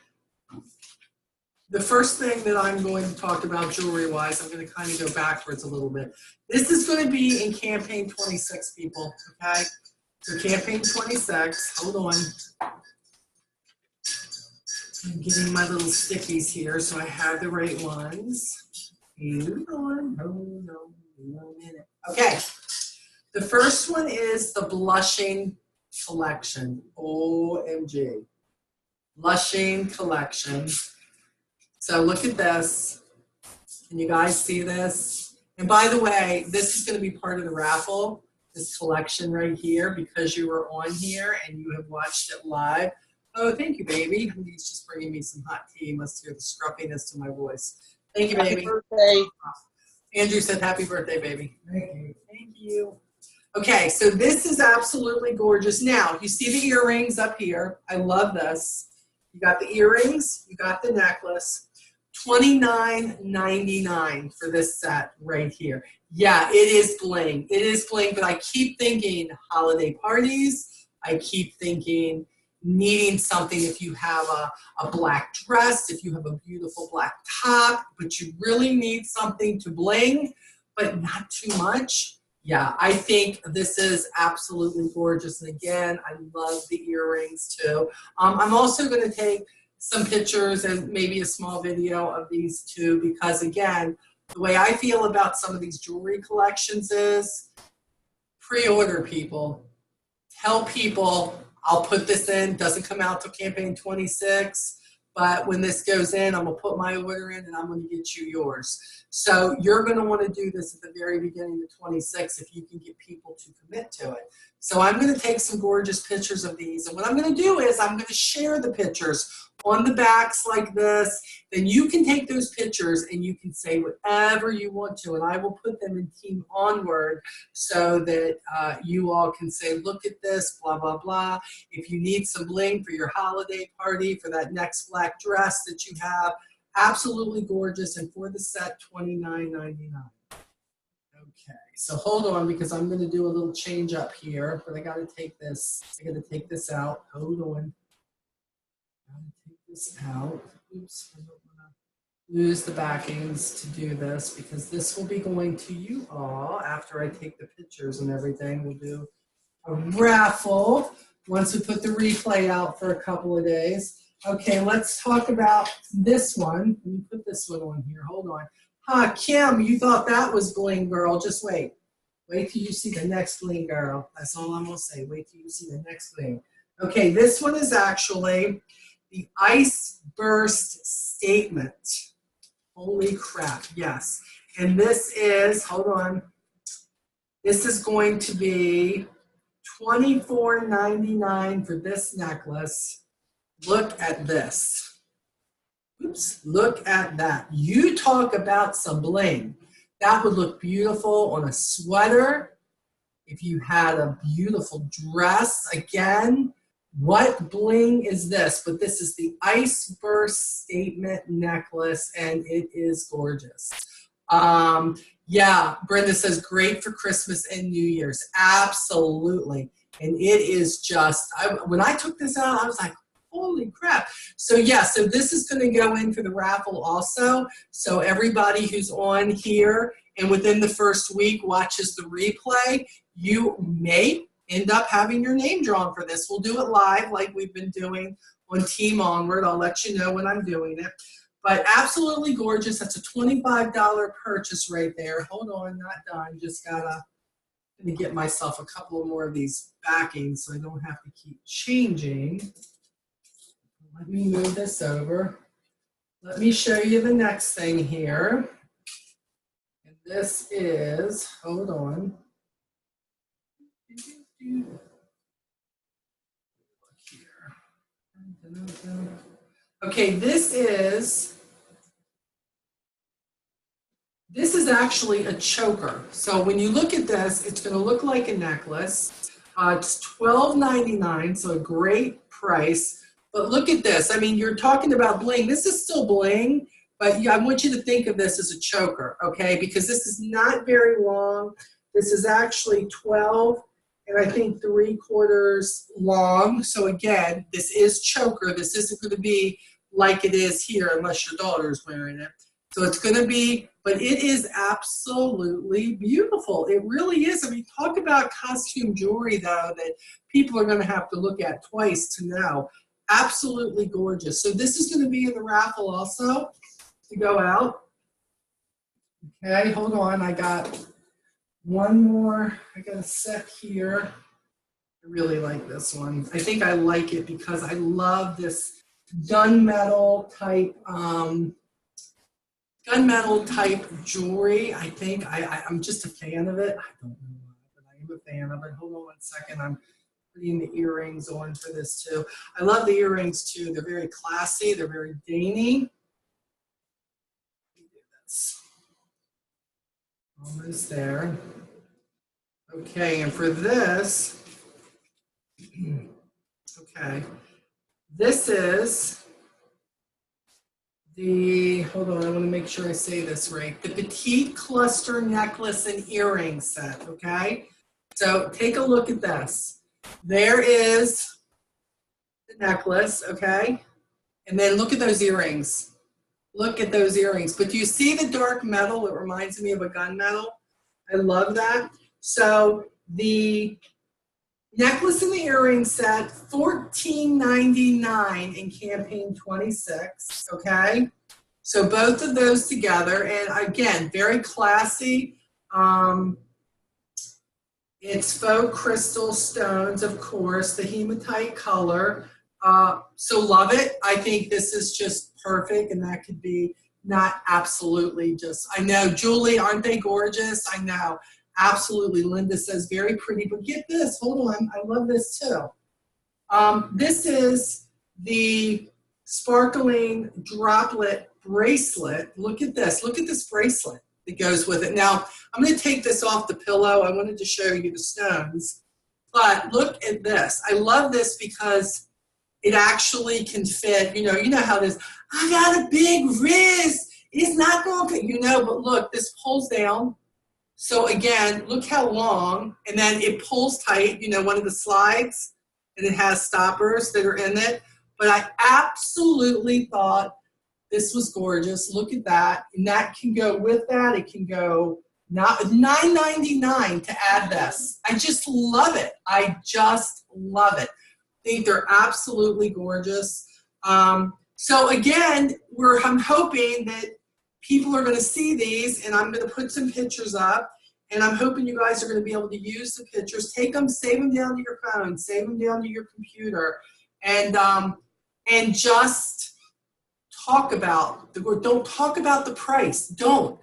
The first thing that I'm going to talk about jewelry-wise, I'm going to kind of go backwards a little bit. This is going to be in campaign 26, people, okay? So campaign 26, hold on. I'm getting my little stickies here so I have the right ones. Hold on, hold on a minute. Okay, the first one is the blushing collection. OMG. Blushing collection. So look at this. Can you guys see this? And by the way, this is going to be part of the raffle, this collection right here, because you were on here and you have watched it live. Oh, thank you, baby. He's just bringing me some hot tea. You must hear the scruffyness to my voice. Thank you, baby. Happy birthday. Andrew said happy birthday, baby. Thank you. Thank you. Okay, so this is absolutely gorgeous. Now, you see the earrings up here. I love this. You got the earrings, you got the necklace. $29.99 for this set right here. Yeah, it is bling. It is bling, but I keep thinking holiday parties. I keep thinking needing something if you have a black dress, if you have a beautiful black top, but you really need something to bling, but not too much. Yeah, I think this is absolutely gorgeous. And again, I love the earrings too. I'm also going to take some pictures and maybe a small video of these two, because again, the way I feel about some of these jewelry collections is pre-order, people. Tell people, I'll put this in, doesn't come out till campaign 26, but when this goes in, I'm gonna put my order in and I'm gonna get you yours. So you're gonna wanna do this at the very beginning of 26 if you can get people to commit to it. So I'm gonna take some gorgeous pictures of these, and what I'm gonna do is I'm gonna share the pictures on the backs like this. Then you can take those pictures and you can say whatever you want to, and I will put them in Team Onward so that you all can say, look at this, blah, blah, blah. If you need some bling for your holiday party, for that next black dress that you have, absolutely gorgeous, and for the set, $29.99. Okay, so hold on, because I'm going to do a little change up here, but I got to take this. I got to take this out. Hold on. I'm going to take this out. Oops, I don't want to lose the backings to do this, because this will be going to you all after I take the pictures and everything. We'll do a raffle once we put the replay out for a couple of days. Okay, let's talk about this one. Let me put this one on here. Hold on. Kim, you thought that was bling, girl. Just wait. Wait till you see the next bling, girl. That's all I'm going to say. Wait till you see the next bling. Okay, this one is actually the Ice Burst Statement. Holy crap, yes. And this is, hold on. This is going to be $24.99 for this necklace. Look at this. Oops, look at that. You talk about some bling. That would look beautiful on a sweater. If you had a beautiful dress, again, what bling is this? But this is the Ice Burst Statement necklace, and it is gorgeous. Yeah, Brenda says great for Christmas and New Year's. Absolutely. And it is just, when I took this out, I was like, holy crap. So yeah, so this is going to go in for the raffle also. So everybody who's on here and within the first week watches the replay, you may end up having your name drawn for this. We'll do it live like we've been doing on Team Onward. I'll let you know when I'm doing it. But absolutely gorgeous. That's a $25 purchase right there. Hold on, not done. Just gotta get myself a couple more of these backings so I don't have to keep changing. Let me move this over. Let me show you the next thing here. And this is, hold on. Okay, this is actually a choker. So when you look at this, it's going to look like a necklace. It's $12.99, so a great price. But look at this. I mean, you're talking about bling. This is still bling, but I want you to think of this as a choker, okay? Because this is not very long. This is actually 12 and I think 3/4 long. So again, this is choker. This isn't going to be like it is here unless your daughter is wearing it. So it's going to be, but it is absolutely beautiful. It really is. I mean, talk about costume jewelry, though, that people are going to have to look at twice to know. Absolutely gorgeous. So this is going to be in the raffle also to go out. Okay, hold on. I got one more. I got a set here. I really like this one. I think I like it because I love this gunmetal type jewelry. I think I'm just a fan of it. I don't know why, but I am a fan of it. Hold on one second. I'm putting the earrings on for this too. I love the earrings too. They're very classy. They're very dainty. Almost there. Okay, and for this, okay, this is hold on, I want to make sure I say this right. The petite cluster necklace and earring set, okay? So take a look at this. There is the necklace, okay? And then look at those earrings. Look at those earrings. But do you see the dark metal? It reminds me of a gunmetal. I love that. So the necklace and the earring set, $14.99 in campaign 26, okay? So both of those together, and again, very classy. It's faux crystal stones, of course, the hematite color. So love it. I think this is just perfect, and that could be not absolutely just, I know, Julie, aren't they gorgeous? I know, absolutely. Linda says very pretty, but get this, hold on, I love this too. This is the sparkling droplet bracelet. Look at this bracelet that goes with it. Now, I'm gonna take this off the pillow. I wanted to show you the stones, but look at this. I love this because it actually can fit, you know how this, I got a big wrist, it's not going to, but look, this pulls down. So again, look how long, and then it pulls tight, one of the slides, and it has stoppers that are in it. But I absolutely thought this was gorgeous. Look at that. And that can go with that. It can go not $9.99 to add this. I just love it. I just love it. I think they're absolutely gorgeous. So again, I'm hoping that people are going to see these, and I'm going to put some pictures up, and I'm hoping you guys are going to be able to use the pictures, take them, save them down to your phone, save them down to your computer, and just talk about don't talk about the price. Don't.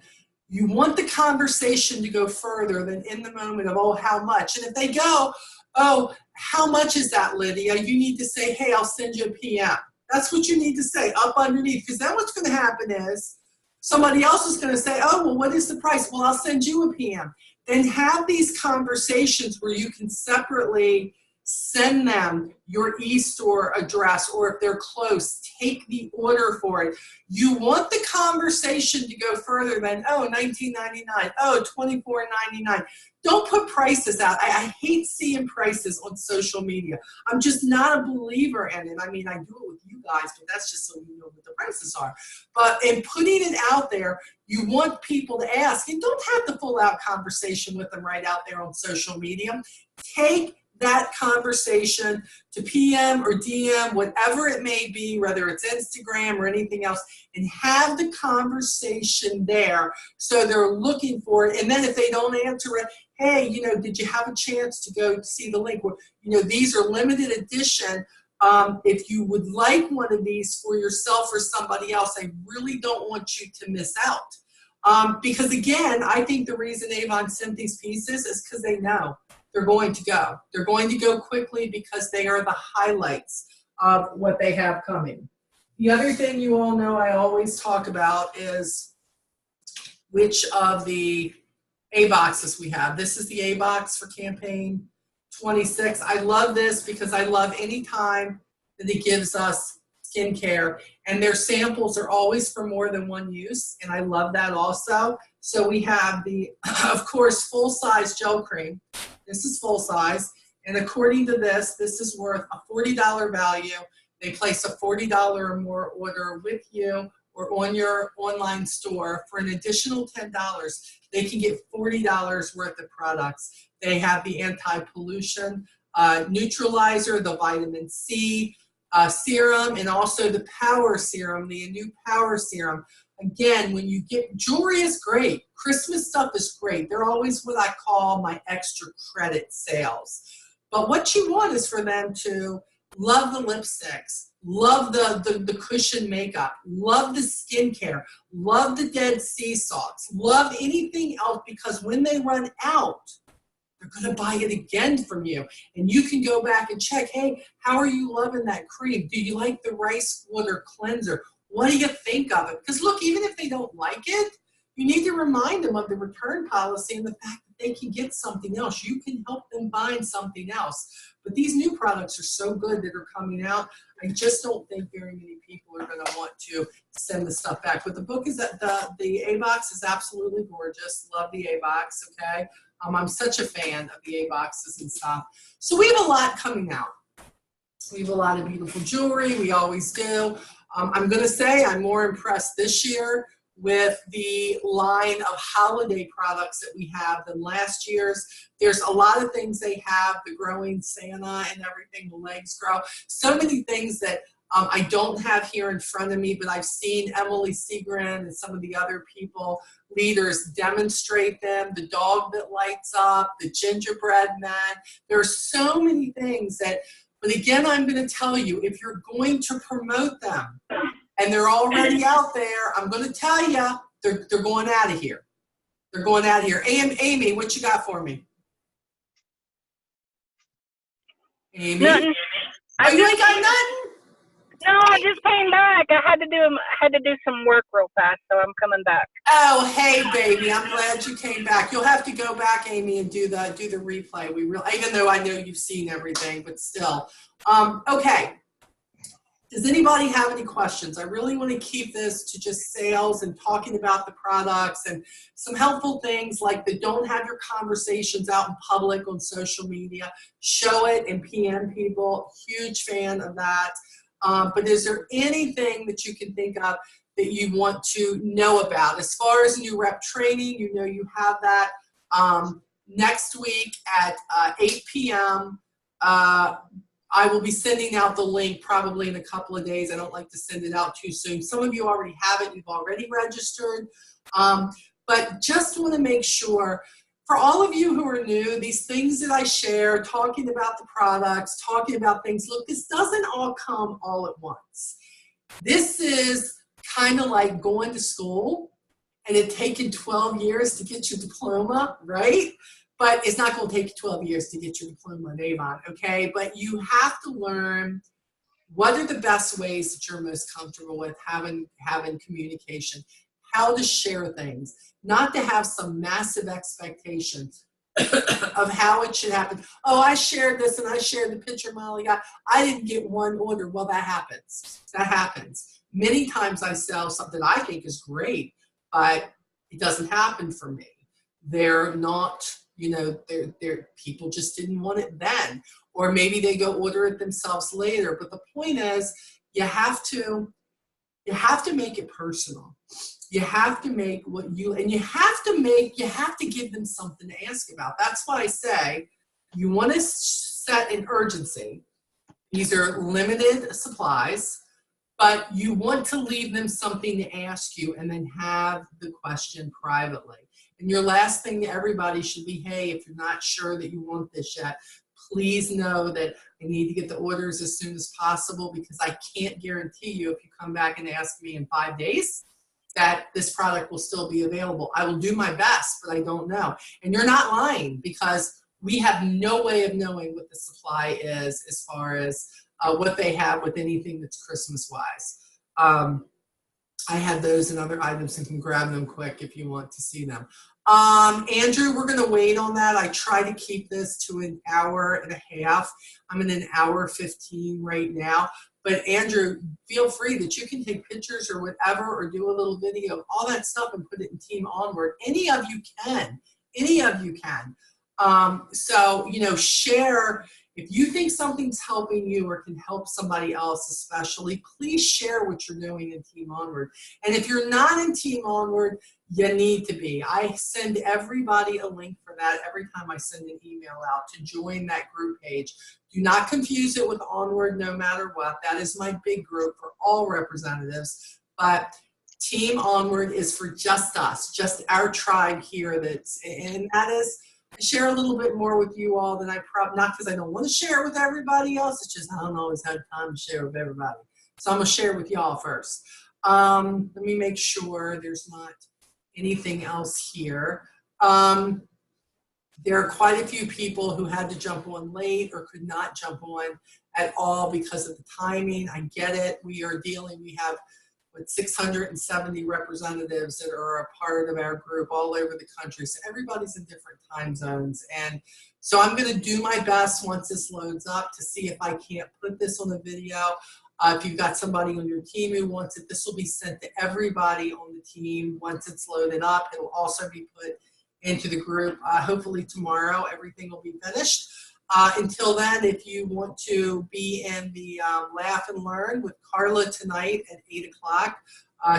You want the conversation to go further than in the moment of, oh, how much? And if they go, oh, how much is that, Lydia? You need to say, hey, I'll send you a PM. That's what you need to say up underneath, because then what's going to happen is somebody else is going to say, oh, well, what is the price? Well, I'll send you a PM. Then have these conversations where you can separately send them your e-store address, or if they're close, take the order for it. You want the conversation to go further than, oh, $19.99, oh, $24.99. Don't put prices out. I hate seeing prices on social media. I'm just not a believer in it. I mean, I do it with you guys, but that's just so you know what the prices are. But in putting it out there, you want people to ask, and don't have the full out conversation with them right out there on social media. Take that conversation to PM or DM, whatever it may be, whether it's Instagram or anything else, and have the conversation there so they're looking for it. And then if they don't answer it, hey, did you have a chance to go see the link? These are limited edition. If you would like one of these for yourself or somebody else, I really don't want you to miss out. Because again, I think the reason Avon sent these pieces is because they know they're going to go. They're going to go quickly because they are the highlights of what they have coming. The other thing you all know I always talk about is which of the A boxes we have. This is the A box for campaign 26. I love this because I love any time that it gives us skincare, and their samples are always for more than one use, and I love that also. So we have the, of course, full-size gel cream. This is full size, and according to this is worth a $40 value. They place a $40 or more order with you or on your online store for an additional $10. They can get $40 worth of products. They have the anti-pollution neutralizer, the vitamin C serum, and also the power serum, the new power serum. Again, when you get, jewelry is great. Christmas stuff is great. They're always what I call my extra credit sales. But what you want is for them to love the lipsticks, love the cushion makeup, love the skincare, love the Dead Sea salts, love anything else, because when they run out, they're going to buy it again from you. And you can go back and check, hey, how are you loving that cream? Do you like the rice water cleanser? What do you think of it? Because look, even if they don't like it, you need to remind them of the return policy and the fact that they can get something else. You can help them find something else. But these new products are so good that are coming out. I just don't think very many people are going to want to send the stuff back. But the book is that the A-Box is absolutely gorgeous. Love the A-Box, okay? I'm such a fan of the A-Boxes and stuff. So we have a lot coming out. We have a lot of beautiful jewelry. We always do. I'm going to say I'm more impressed this year with the line of holiday products that we have than last year's. There's a lot of things they have, the growing Santa and everything, the legs grow. So many things that I don't have here in front of me, but I've seen Emily Segrin and some of the other people, leaders, demonstrate them. The dog that lights up, the gingerbread man. There are so many things that, but again, I'm going to tell you, if you're going to promote them, and they're already out there, I'm going to tell you, they're going out of here. They're going out of here. Amy, what you got for me? Amy? Nothing. Oh, you ain't got nothing? No, I just came back. I had to do some work real fast, so I'm coming back. Oh, hey, baby. I'm glad you came back. You'll have to go back, Amy, and do the replay. Even though I know you've seen everything, but still. Okay. Does anybody have any questions? I really want to keep this to just sales and talking about the products and some helpful things like the don't have your conversations out in public on social media. Show it and PM people. Huge fan of that. But is there anything that you can think of that you want to know about? As far as new rep training, you know you have that next week at 8 p.m. I will be sending out the link probably in a couple of days. I don't like to send it out too soon. Some of you already have it. You've already registered. But just want to make sure, for all of you who are new, these things that I share, talking about the products, talking about things, look, this doesn't all come all at once. This is kind of like going to school and it taking 12 years to get your diploma, right? But it's not going to take you 12 years to get your diploma at Avon, okay? But you have to learn what are the best ways that you're most comfortable with having communication, how to share things, not to have some massive expectations of how it should happen. Oh, I shared this and I shared the picture Molly got. I didn't get one order. Well, that happens. That happens. Many times I sell something I think is great, but it doesn't happen for me. They're not, you know, they're people just didn't want it then. Or maybe they go order it themselves later. But the point is, you have to make it personal. You have to make you have to give them something to ask about. That's why I say you want to set an urgency. These are limited supplies, but you want to leave them something to ask you and then have the question privately. And your last thing to everybody should be, hey, if you're not sure that you want this yet, please know that I need to get the orders as soon as possible, because I can't guarantee you if you come back and ask me in 5 days that this product will still be available. I will do my best, but I don't know. And you're not lying, because we have no way of knowing what the supply is as far as what they have with anything that's Christmas-wise. I have those and other items and can grab them quick if you want to see them. Andrew, we're going to wait on that. I try to keep this to an hour and a half. I'm in an hour 15 right now. But Andrew, feel free that you can take pictures or whatever, or do a little video of all that stuff and put it in Team Onward. Any of you can. Any of you can. So, you know, share. If you think something's helping you or can help somebody else especially, please share what you're doing in Team Onward. And if you're not in Team Onward, you need to be. I send everybody a link for that every time I send an email out to join that group page. Do not confuse it with Onward no matter what. That is my big group for all representatives. But Team Onward is for just us, just our tribe here. And that is, I share a little bit more with you all than I probably, not because I don't want to share with everybody else, it's just I don't always have time to share with everybody. So I'm going to share with y'all first. Let me make sure there's not anything else here. There are quite a few people who had to jump on late or could not jump on at all because of the timing. I get it. We have with 670 representatives that are a part of our group all over the country. So everybody's in different time zones. And so I'm going to do my best once this loads up to see if I can't put this on the video. If you've got somebody on your team who wants it, this will be sent to everybody on the team once it's loaded up. It'll also be put into the group. Hopefully tomorrow, everything will be finished. Until then, if you want to be in the Laugh and Learn with Carla tonight at 8 o'clock,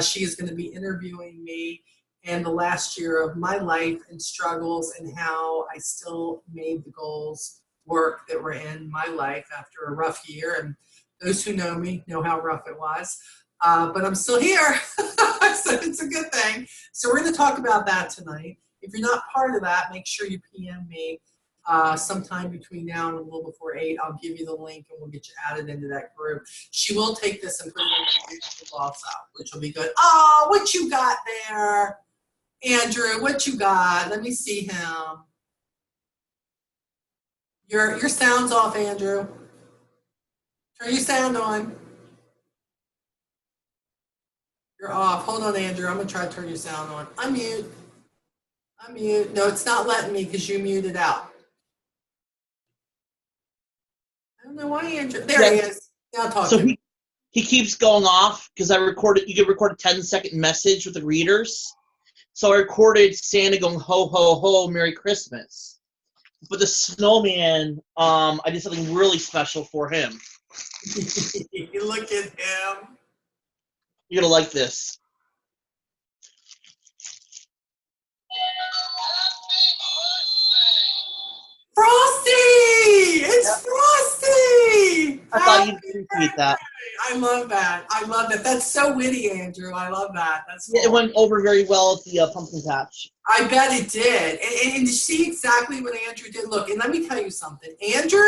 she is going to be interviewing me and the last year of my life and struggles and how I still made the goals work that were in my life after a rough year. And those who know me know how rough it was. But I'm still here, so it's a good thing. So we're going to talk about that tonight. If you're not part of that, make sure you PM me sometime between now and a little before 8. I'll give you the link and we'll get you added into that group. She will take this and put it in the group also, which will be good. Oh, what you got there? Andrew, what you got? Let me see him. Your sound's off, Andrew. Turn your sound on. You're off. Hold on, Andrew. I'm going to try to turn your sound on. Unmute. Unmute. No, it's not letting me because you muted out. I don't know why, Andrew. There he is. Now talk So to me. he keeps going off because you can record a 10-second message with the readers. So I recorded Santa going, ho, ho, ho, Merry Christmas. But the snowman, I did something really special for him. Look at him. You're going to like this. Frosty! It's Frosty! I thought you'd appreciate that. I love that. I love that. That's so witty, Andrew. I love that. That's cool. Yeah, it went over very well at the pumpkin patch. I bet it did. And to see exactly what Andrew did. Look, and let me tell you something. Andrew,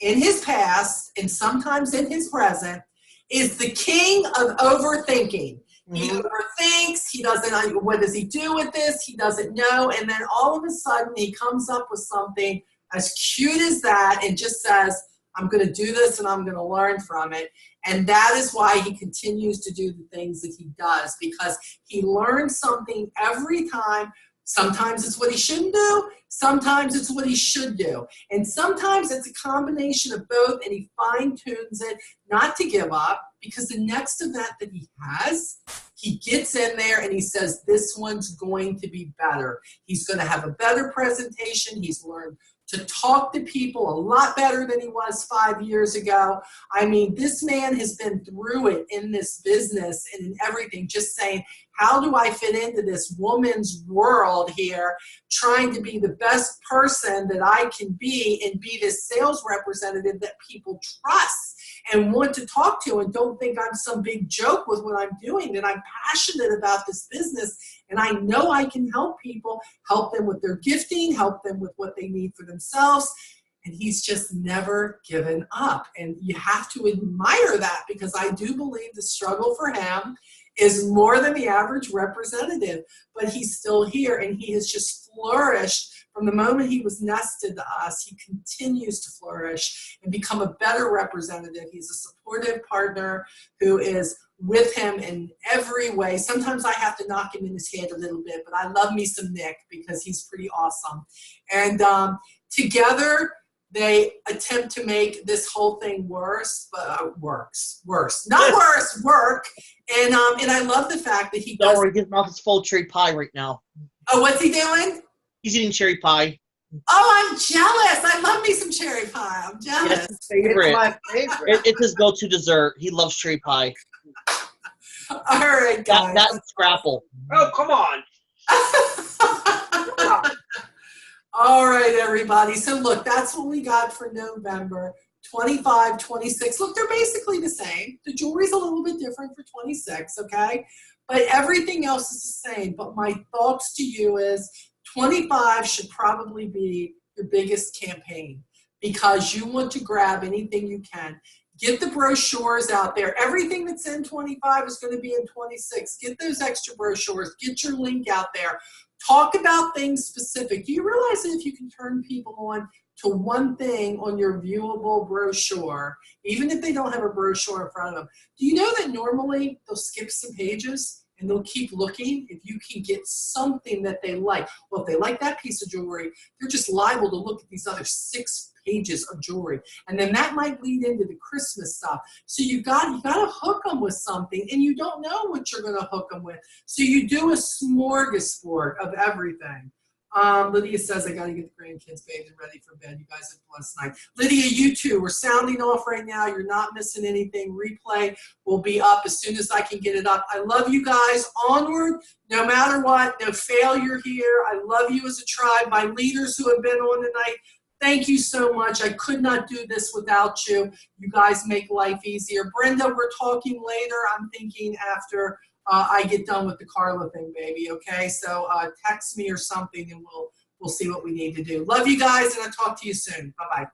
in his past, and sometimes in his present, is the king of overthinking. He overthinks. He doesn't, what does he do with this? He doesn't know. And then all of a sudden, he comes up with something as cute as that and just says, I'm going to do this and I'm going to learn from it. And that is why he continues to do the things that he does, because he learns something every time. Sometimes it's what he shouldn't do. Sometimes it's what he should do. And sometimes it's a combination of both, and he fine-tunes it not to give up, because the next event that he has, he gets in there and he says, this one's going to be better. He's going to have a better presentation. He's learned to talk to people a lot better than he was 5 years ago. I mean, this man has been through it in this business and in everything, just saying, how do I fit into this woman's world here, trying to be the best person that I can be and be this sales representative that people trust and want to talk to, and don't think I'm some big joke with what I'm doing, that I'm passionate about this business and I know I can help people, help them with their gifting, help them with what they need for themselves. And he's just never given up. And you have to admire that, because I do believe the struggle for him is more than the average representative, but he's still here and he has just flourished from the moment he was nested to us. He continues to flourish and become a better representative. He's a supportive partner who is with him in every way. Sometimes I have to knock him in his head a little bit, but I love me some Nick because he's pretty awesome. And together, they attempt to make this whole thing worse, but works. Not worse, work. And I love the fact that he Don't does. worry, his mouth is full of cherry pie right now. Oh, what's he doing? He's eating cherry pie. Oh, I'm jealous. I love me some cherry pie. I'm jealous. It's his favorite. It's my favorite. It's his go-to dessert. He loves cherry pie. All right, guys. That and Scrapple. Oh, come on. All right, everybody. So look, that's what we got for November. 25, 26. Look, they're basically the same. The jewelry's a little bit different for 26, okay? But everything else is the same. But my thoughts to you is 25 should probably be your biggest campaign, because you want to grab anything you can. Get the brochures out there. Everything that's in 25 is going to be in 26. Get those extra brochures. Get your link out there. Talk about things specific. Do you realize that if you can turn people on to one thing on your viewable brochure, even if they don't have a brochure in front of them, do you know that normally they'll skip some pages? and they'll keep looking if you can get something that they like. Well, if they like that piece of jewelry, they're just liable to look at these other 6 pages of jewelry. And then that might lead into the Christmas stuff. So you got to hook them with something, and you don't know what you're going to hook them with. So you do a smorgasbord of everything. Lydia says, I got to get the grandkids bathed and ready for bed. You guys have a blessed night. Lydia, you too. We're sounding off right now. You're not missing anything. Replay will be up as soon as I can get it up. I love you guys. Onward, no matter what. No failure here. I love you as a tribe. My leaders who have been on tonight, thank you so much. I could not do this without you. You guys make life easier. Brenda, we're talking later. I'm thinking after I get done with the Carla thing, baby, okay? So text me or something, and we'll see what we need to do. Love you guys, and I'll talk to you soon. Bye-bye.